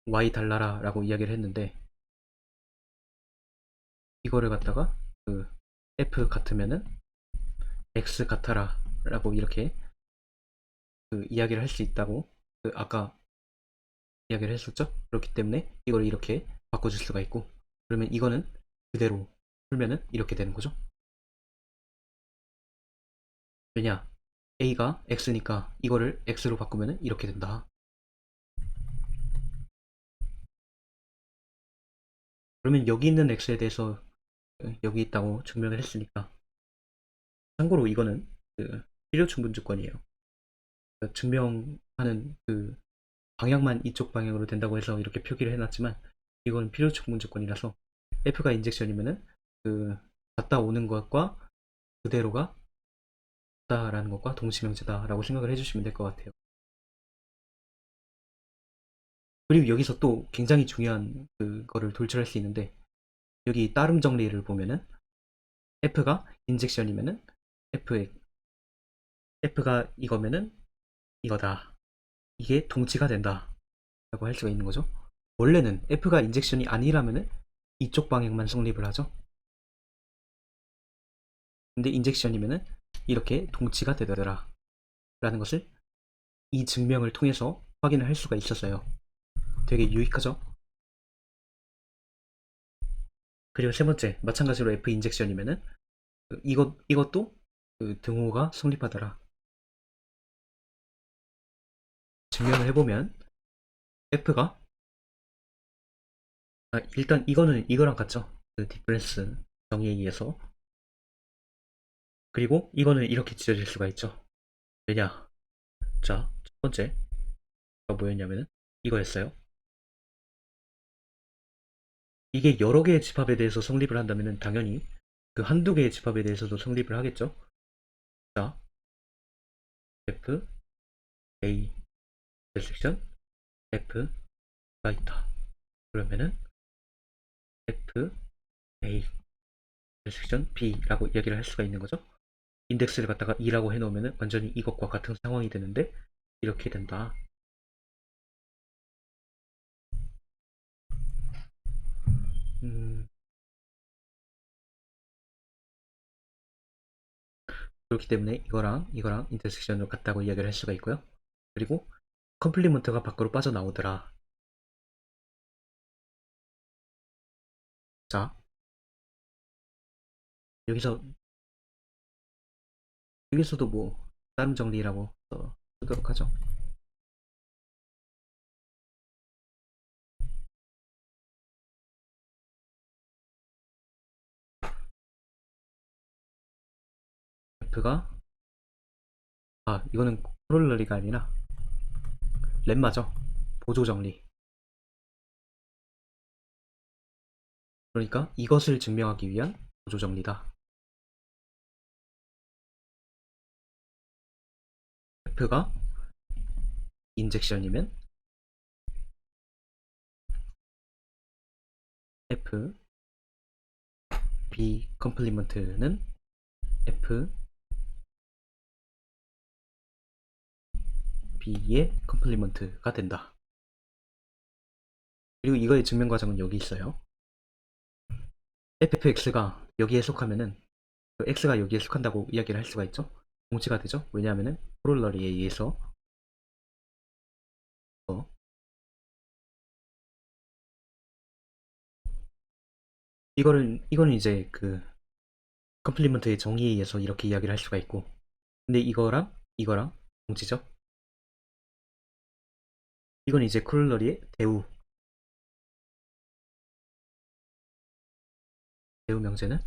y 달라라 라고 이야기를 했는데, 이거를 갖다가 그 f 같으면은 x 같아라 라고 이렇게 그 이야기를 할 수 있다고 그 아까 이야기를 했었죠. 그렇기 때문에 이걸 이렇게 바꿔줄 수가 있고, 그러면 이거는 그대로 풀면은 이렇게 되는 거죠. 왜냐, a가 x니까 이거를 x로 바꾸면은 이렇게 된다. 그러면 여기 있는 x에 대해서 여기 있다고 증명을 했으니까, 참고로 이거는 그 필요 충분 조건이에요. 그러니까 증명하는 그 방향만 이쪽 방향으로 된다고 해서 이렇게 표기를 해놨지만, 이건 필요 충분 조건이라서 f가 인젝션이면은 그 갔다 오는 것과 그대로가 다라는 것과 동시명제다라고 생각을 해주시면 될 것 같아요. 그리고 여기서 또 굉장히 중요한 그거를 돌출할 수 있는데, 여기 따름 정리를 보면은 f가 인젝션이면은 f가 이거면은 이거다, 이게 동치가 된다 라고 할 수가 있는 거죠. 원래는 f가 인젝션이 아니라면은 이쪽 방향만 성립을 하죠. 근데 인젝션이면은 이렇게 동치가 되더라 라는 것을 이 증명을 통해서 확인을 할 수가 있었어요. 되게 유익하죠. 그리고 세 번째, 마찬가지로 f 인젝션이면은 이것도 그 등호가 성립하더라. 증명을 해보면 f가 일단 이거는 이거랑 같죠. 그 디퍼런스 정의에 의해서. 그리고 이거는 이렇게 지어질 수가 있죠. 왜냐? 자, 첫 번째가 뭐였냐면은 이거였어요. 이게 여러 개의 집합에 대해서 성립을 한다면은 당연히 그 한두 개의 집합에 대해서도 성립을 하겠죠. 자, f a 섹션 f가 있다. 그러면은 f a 섹션 b라고 이야기를 할 수가 있는 거죠. 인덱스를 갖다가 2라고 해놓으면 완전히 이것과 같은 상황이 되는데 이렇게 된다. 그렇기 때문에 이거랑 인터섹션으로 같다고 이야기를 할 수가 있고요. 그리고 컴플리먼트가 밖으로 빠져나오더라. 자, 여기서 여기서도 뭐 다른 정리라고 쓰도록 하죠. F가 이거는 코롤러리가 아니라 렘마죠. 보조 정리. 그러니까 이것을 증명하기 위한 보조 정리다. F가 인젝션이면 F B 컴플리먼트는 F B의 컴플리먼트가 된다. 그리고 이거의 증명 과정은 여기 있어요. fx가 여기에 속하면은 그 x가 여기에 속한다고 이야기를 할 수가 있죠. 동치가 되죠. 왜냐하면은 코롤러리에 의해서 이거는 이제 그 컴플리먼트의 정의에 의해서 이렇게 이야기를 할 수가 있고, 근데 이거랑 동치죠. 이건 이제 코롤러리의 대우 명제는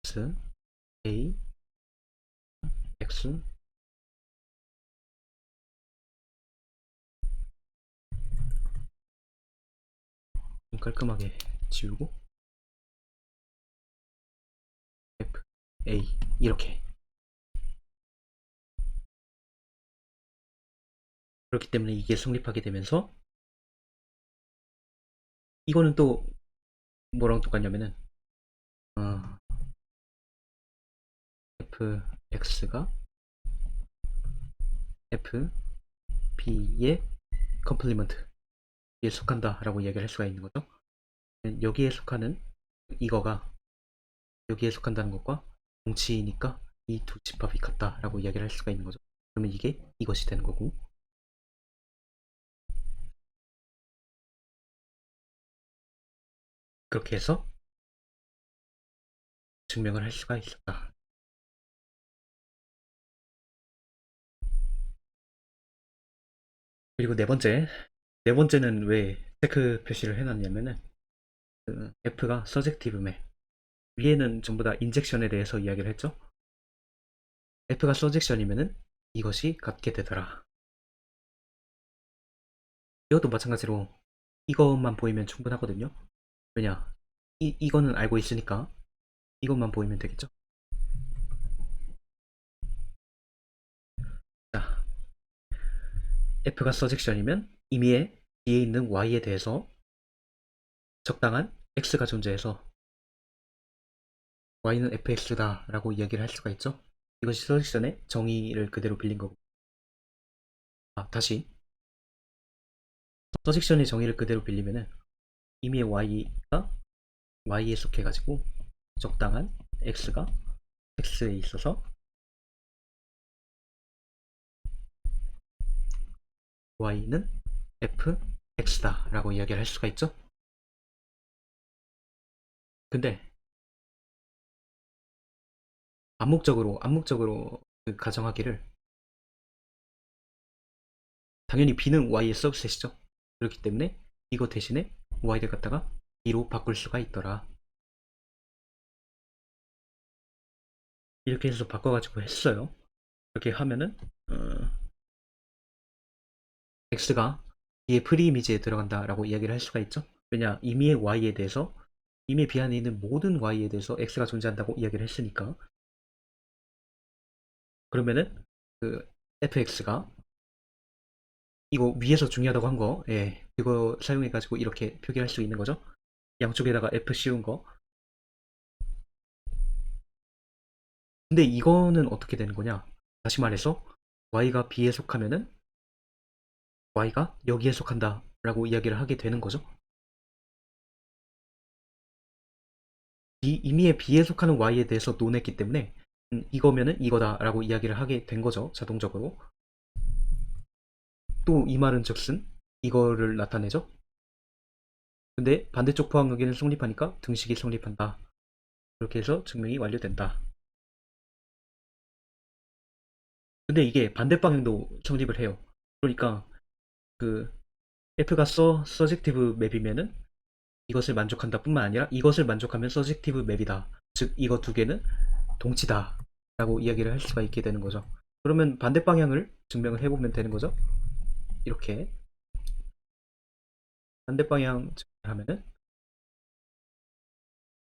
x a x 좀 깔끔하게 지우고 f a 이렇게. 그렇기 때문에 이게 성립하게 되면서 이거는 또 뭐랑 똑같냐면은 fx가 f b의 컴플리먼트에 속한다 라고 이야기를 할 수가 있는 거죠. 여기에 속하는 이거가 여기에 속한다는 것과 동치니까 이 두 집합이 같다 라고 이야기를 할 수가 있는 거죠. 그러면 이게 이것이 되는 거고, 그렇게 해서 증명을 할 수가 있었다. 그리고 네 번째는 왜 체크 표시를 해놨냐면은 그 F가 서젝티브매, 위에는 전부 다 인젝션에 대해서 이야기를 했죠. F가 서젝션이면은 이것이 같게 되더라. 이것도 마찬가지로 이것만 보이면 충분하거든요. 왜냐, 이거는 알고 있으니까 이것만 보이면 되겠죠. 자, F가 서젝션이면 임의의 뒤에 있는 Y에 대해서 적당한 X가 존재해서 Y는 fx다 라고 이야기를 할 수가 있죠. 이것이 서젝션의 정의를 그대로 빌린 거고, 다시 서젝션의 정의를 그대로 빌리면은 임의의 Y가 Y에 속해가지고 적당한 X가 X에 있어서 Y는 fx다 라고 이야기를 할 수가 있죠. 근데 암묵적으로 그 가정하기를, 당연히 B는 Y의 서브셋이죠. 그렇기 때문에 이거 대신에 Y를 갖다가 B로 바꿀 수가 있더라. 이렇게 해서 바꿔가지고 했어요. 이렇게 하면은 X가 B의 프리이미지에 들어간다 라고 이야기를 할 수가 있죠. 왜냐, 임의의 Y에 대해서, 임의 B 안에 있는 모든 Y에 대해서 X가 존재한다고 이야기를 했으니까. 그러면은 그 fx가 이거 위에서 중요하다고 한 거, 예, 이거 사용해가지고 이렇게 표기할 수 있는 거죠. 양쪽에다가 f 씌운 거. 근데 이거는 어떻게 되는 거냐? 다시 말해서 y가 b에 속하면은 y가 여기에 속한다 라고 이야기를 하게 되는 거죠. 임의의 b에 속하는 y에 대해서 논했기 때문에 이거면은 이거다 라고 이야기를 하게 된 거죠, 자동적으로. 또 이 말은 즉슨 이거를 나타내죠. 근데 반대쪽 포항여기는 성립하니까 등식이 성립한다. 그렇게 해서 증명이 완료된다. 근데 이게 반대 방향도 성립을 해요. 그러니까 그 F가 서젝티브 맵이면은 이것을 만족한다 뿐만 아니라 이것을 만족하면 서젝티브 맵이다. 즉 이거 두 개는 동치다 라고 이야기를 할 수가 있게 되는 거죠. 그러면 반대 방향을 증명을 해보면 되는 거죠. 이렇게 반대 방향 증명하면은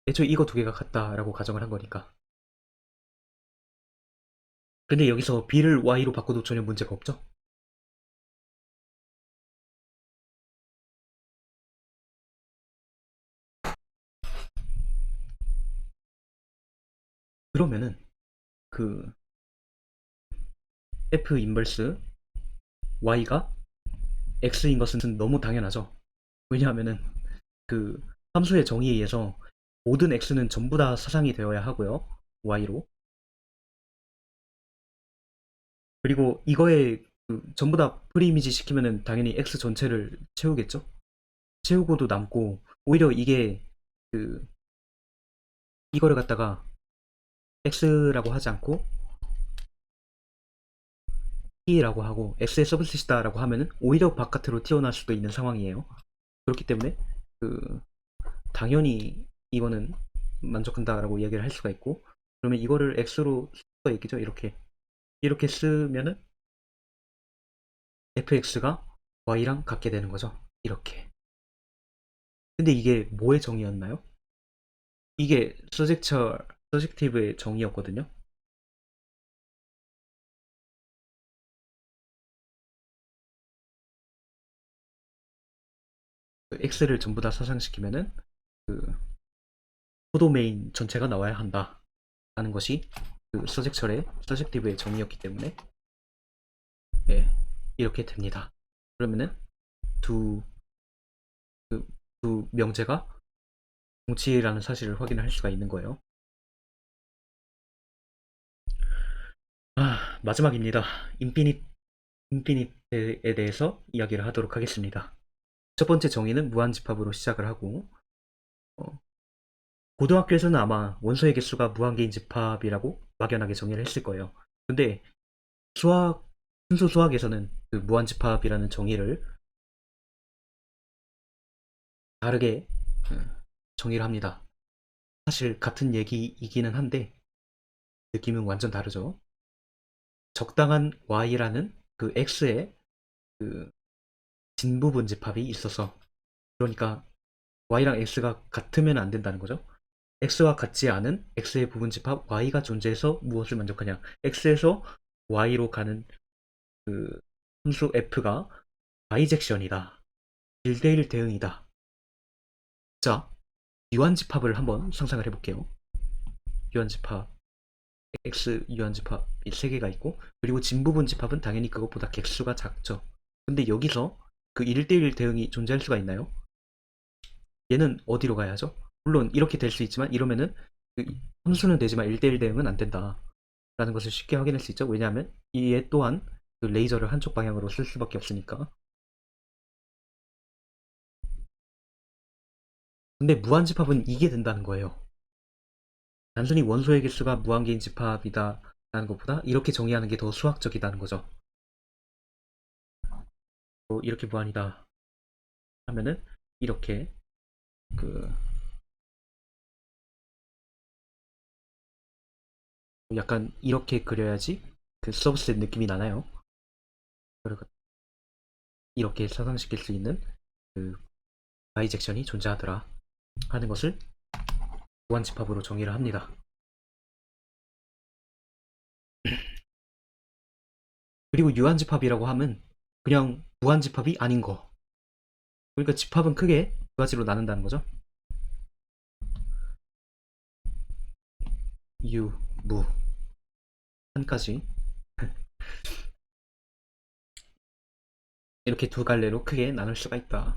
애초에 이거 두 개가 같다라고 가정을 한 거니까. 근데 여기서 B를 Y로 바꿔도 전혀 문제가 없죠. 그러면은 그 F 인버스 Y가 X인 것은 너무 당연하죠. 왜냐하면은 그 함수의 정의에 의해서 모든 X는 전부 다 사상이 되어야 하고요. Y로. 그리고 이거에 전부 다 프리이미지 시키면은 당연히 X 전체를 채우겠죠. 채우고도 남고, 오히려 이게 그 이거를 갖다가 X라고 하지 않고 T라고 하고 X의 서브셋이다라고 하면은 오히려 바깥으로 튀어나올 수도 있는 상황이에요. 그렇기 때문에 그 당연히 이거는 만족한다라고 이야기를 할 수가 있고, 그러면 이거를 X로 쓸 수가 있겠죠. 이렇게 쓰면은 fx가 y랑 같게 되는 거죠. 이렇게. 근데 이게 뭐의 정의였나요? 이게 서젝티브의 정의였거든요. 그 x를 전부 다 사상시키면은 그 코도메인 전체가 나와야 한다 라는 것이 그 서젝티브의 정의였기 때문에, 예, 이렇게 됩니다. 그러면은 그, 두 명제가 동치라는 사실을 확인을 할 수가 있는 거예요. 마지막입니다. 인피니트에 대해서 이야기를 하도록 하겠습니다. 첫 번째 정의는 무한집합으로 시작을 하고, 고등학교에서는 아마 원소의 개수가 무한개인 집합이라고 막연하게 정의를 했을 거예요. 근데 순수 수학에서는 그 무한집합이라는 정의를 다르게 정의를 합니다. 사실 같은 얘기이기는 한데 느낌은 완전 다르죠. 적당한 y라는 그 x의 그 진부분 집합이 있어서, 그러니까 y랑 x가 같으면 안 된다는 거죠. x와 같지 않은 x의 부분 집합 y가 존재해서 무엇을 만족하냐, x에서 y로 가는 그 함수 f가 바이젝션이다, 1대1 대응이다. 자, 유한집합을 한번 상상을 해볼게요. 유한집합 x 유한집합이 3개가 있고, 그리고 진부분 집합은 당연히 그것보다 객수가 작죠. 근데 여기서 그 1대1 대응이 존재할 수가 있나요? 얘는 어디로 가야 하죠? 물론 이렇게 될 수 있지만, 이러면은 그 함수는 되지만 1대1 대응은 안 된다 라는 것을 쉽게 확인할 수 있죠. 왜냐하면 얘 또한 그 레이저를 한쪽 방향으로 쓸 수밖에 없으니까. 근데 무한집합은 이게 된다는 거예요. 단순히 원소의 개수가 무한개인 집합이다 라는 것보다 이렇게 정의하는 게 더 수학적이다는 거죠. 이렇게 무한이다 하면은 이렇게 그 약간 이렇게 그려야지 그 서브셋 느낌이 나나요? 그리고 이렇게 사상시킬 수 있는 그 바이젝션이 존재하더라 하는 것을 무한집합으로 정의를 합니다. 그리고 유한집합이라고 하면 그냥 무한집합이 아닌 거. 그러니까 집합은 크게 두 가지로 나눈다는 거죠. 유, 무, 한까지 이렇게 두 갈래로 크게 나눌 수가 있다.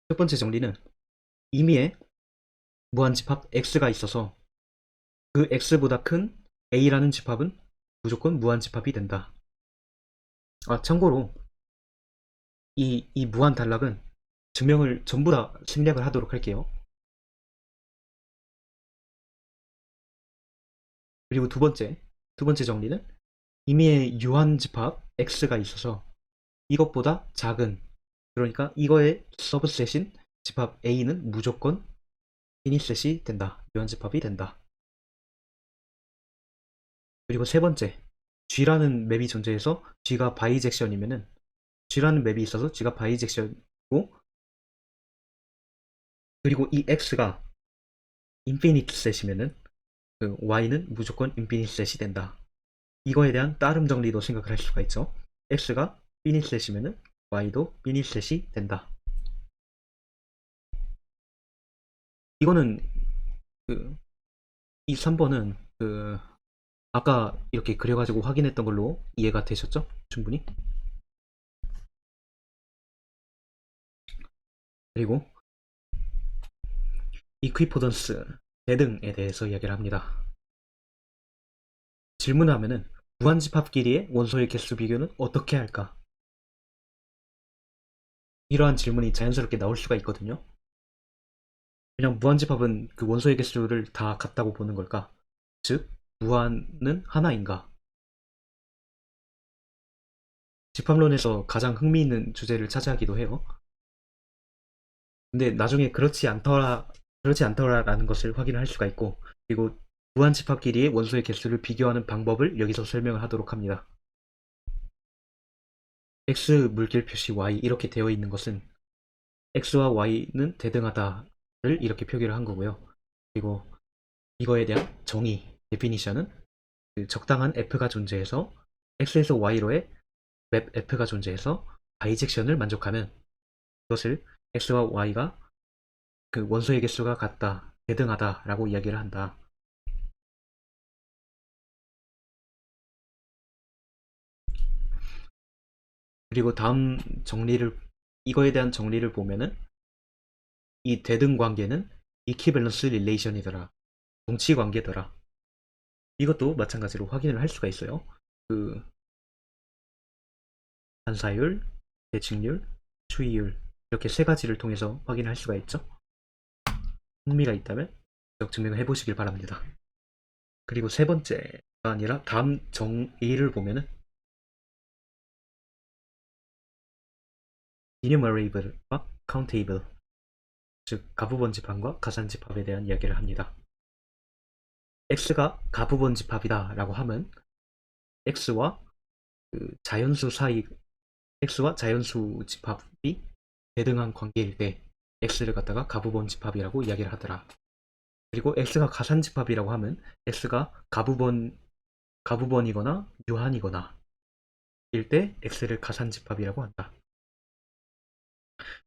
첫 번째 정리는 임의의 무한집합 x가 있어서 그 x보다 큰 a라는 집합은 무조건 무한집합이 된다. 참고로 이 무한 단락은 증명을 전부 다 생략을 하도록 할게요. 그리고 두 번째 정리는 임의의 유한집합 x가 있어서 이것보다 작은, 그러니까 이거의 서브셋인 집합 a는 무조건 이니셋이 된다, 유한집합이 된다. 그리고 세 번째, G라는 맵이 존재해서 G가 바이젝션이면은, G라는 맵이 있어서 G가 바이젝션이고, 그리고 이 X가 인피니트 셋이면은 그 Y는 무조건 인피니트 셋이 된다. 이거에 대한 따름 정리도 생각을 할 수가 있죠. X가 피니트 셋이면은 Y도 피니트 셋이 된다. 이거는 이 3번은 아까 이렇게 그려가지고 확인했던 걸로 이해가 되셨죠? 충분히? 그리고 이퀴포던스, 대등에 대해서 이야기를 합니다. 질문을 하면은 무한집합끼리의 원소의 개수 비교는 어떻게 할까? 이러한 질문이 자연스럽게 나올 수가 있거든요. 그냥 무한집합은 그 원소의 개수를 다 같다고 보는 걸까? 즉, 무한은 하나인가? 집합론에서 가장 흥미있는 주제를 차지하기도 해요. 근데 나중에 그렇지 않더라라는 것을 확인할 수가 있고, 그리고 무한집합끼리의 원소의 개수를 비교하는 방법을 여기서 설명을 하도록 합니다. x 물결 표시 y 이렇게 되어 있는 것은 x와 y는 대등하다를 이렇게 표기를 한 거고요. 그리고 이거에 대한 정의, 데피니션은 적당한 f가 존재해서 x에서 y로의 맵 f가 존재해서 바이젝션을 만족하면 그것을 x와 y가 그 원소의 개수가 같다, 대등하다 라고 이야기를 한다. 그리고 다음 정리를, 이거에 대한 정리를 보면은 이 대등 관계는 이퀴밸런스 릴레이션이더라. 동치 관계더라. 이것도 마찬가지로 확인을 할 수가 있어요. 그 반사율, 대칭률, 추이율 이렇게 세 가지를 통해서 확인할 수가 있죠. 흥미가 있다면 증명을 해보시길 바랍니다. 그리고 세 번째가 아니라 다음 정의를 보면은 enumerable과 countable, 즉 가부번집합과 가산집합에 대한 이야기를 합니다. x가 가부번집합이다 라고 하면 x와 그 자연수 사이, x와 자연수 집합이 대등한 관계일 때 x를 갖다가 가부번집합이라고 이야기를 하더라. 그리고 x가 가산집합이라고 하면 x가 가부번이거나 유한이거나 일 때 x를 가산집합이라고 한다.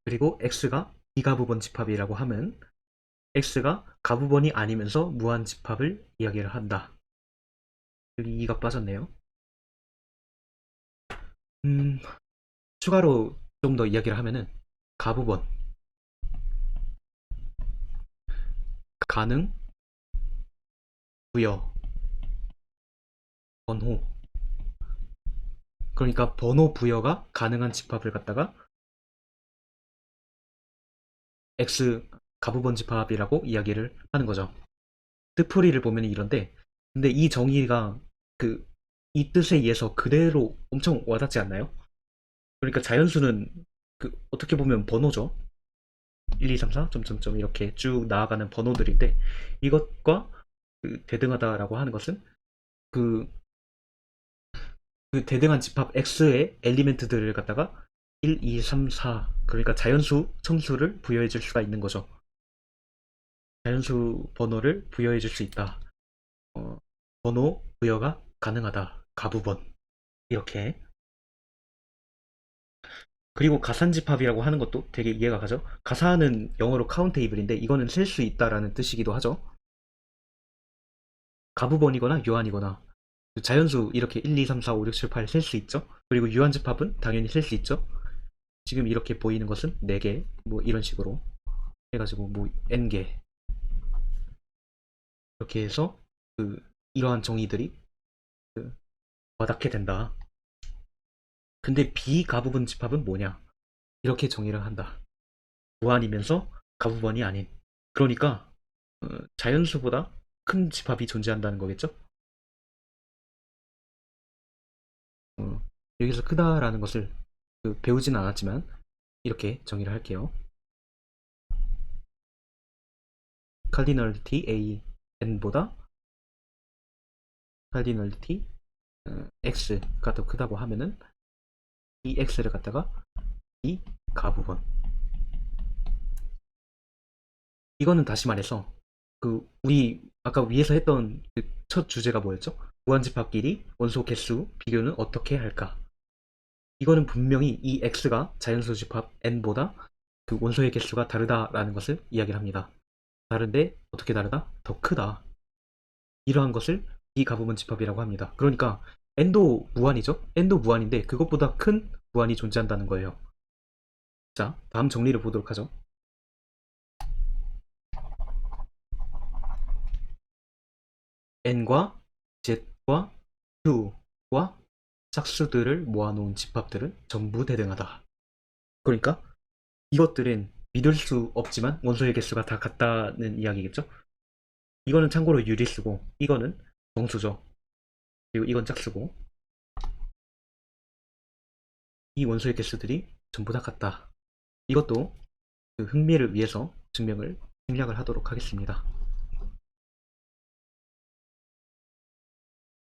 그리고 x가 비가부번집합이라고 하면 x가 가부번이 아니면서 무한집합을 이야기를 한다. 여기 2가 빠졌네요. 추가로 좀 더 이야기를 하면은 가부번, 가능, 부여, 번호. 그러니까 번호 부여가 가능한 집합을 갖다가 x 가부번 집합이라고 이야기를 하는 거죠. 뜻풀이를 보면 이런데, 근데 이 정의가 그 이 뜻에 의해서 그대로 엄청 와닿지 않나요? 그러니까 자연수는 그 어떻게 보면 번호죠. 1, 2, 3, 4, 점점점 이렇게 쭉 나아가는 번호들인데 이것과 그 대등하다라고 하는 것은 그, 그 대등한 집합 X의 엘리멘트들을 갖다가 1, 2, 3, 4 그러니까 자연수 청수를 부여해 줄 수가 있는 거죠. 자연수 번호를 부여해 줄 수 있다. 어, 번호 부여가 가능하다. 가부번 이렇게. 그리고 가산집합이라고 하는 것도 되게 이해가 가죠. 가사는 영어로 카운테이블인데 이거는 셀 수 있다라는 뜻이기도 하죠. 가부번이거나 유한이거나 자연수 이렇게 1, 2, 3, 4, 5, 6, 7, 8 셀 수 있죠. 그리고 유한집합은 당연히 셀 수 있죠. 지금 이렇게 보이는 것은 4개 뭐 이런 식으로 해가지고 뭐 n개 이렇게 해서 그 이러한 정의들이 그 와닿게 된다. 근데 비가부분 집합은 뭐냐? 이렇게 정의를 한다. 무한이면서 가부번이 아닌. 그러니까 자연수보다 큰 집합이 존재한다는 거겠죠? 어, 여기서 크다라는 것을 배우진 않았지만 이렇게 정의를 할게요. cardinality A n보다 cardinality x가 더 크다고 하면은 이 x를 갖다가 이 가부번, 이거는 다시 말해서 그 우리 아까 위에서 했던 그 첫 주제가 뭐였죠? 무한집합끼리 원소 개수 비교는 어떻게 할까? 이거는 분명히 이 x가 자연수 집합 n보다 그 원소의 개수가 다르다라는 것을 이야기를 합니다. 다른데 어떻게 다르다? 더 크다. 이러한 것을 비가부분 집합이라고 합니다. 그러니까 n도 무한이죠? n도 무한인데 그것보다 큰 무한이 존재한다는 거예요. 자, 다음 정리를 보도록 하죠. n과 z과 q와 짝수들을 모아놓은 집합들은 전부 대등하다. 그러니까 이것들은 믿을 수 없지만 원소의 개수가 다 같다는 이야기겠죠? 이거는 참고로 유리수고 이거는 정수죠. 그리고 이건 짝수고 이 원소의 개수들이 전부 다 같다. 이것도 그 흥미를 위해서 생략을 하도록 하겠습니다.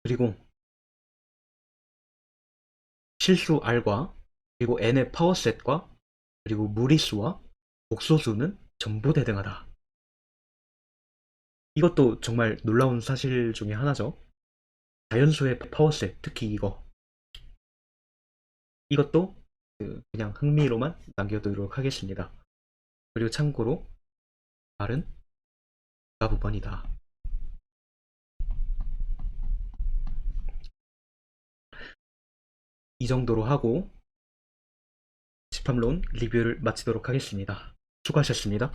그리고 실수 r과 그리고 n의 파워셋과 그리고 무리수와 복소수는 전부 대등하다. 이것도 정말 놀라운 사실 중에 하나죠. 자연수의 파워셋, 특히 이것도 그냥 흥미로만 남겨두도록 하겠습니다. 그리고 참고로 r은 가부번이다. 이 정도로 하고 집합론 리뷰를 마치도록 하겠습니다. 수고하셨습니다.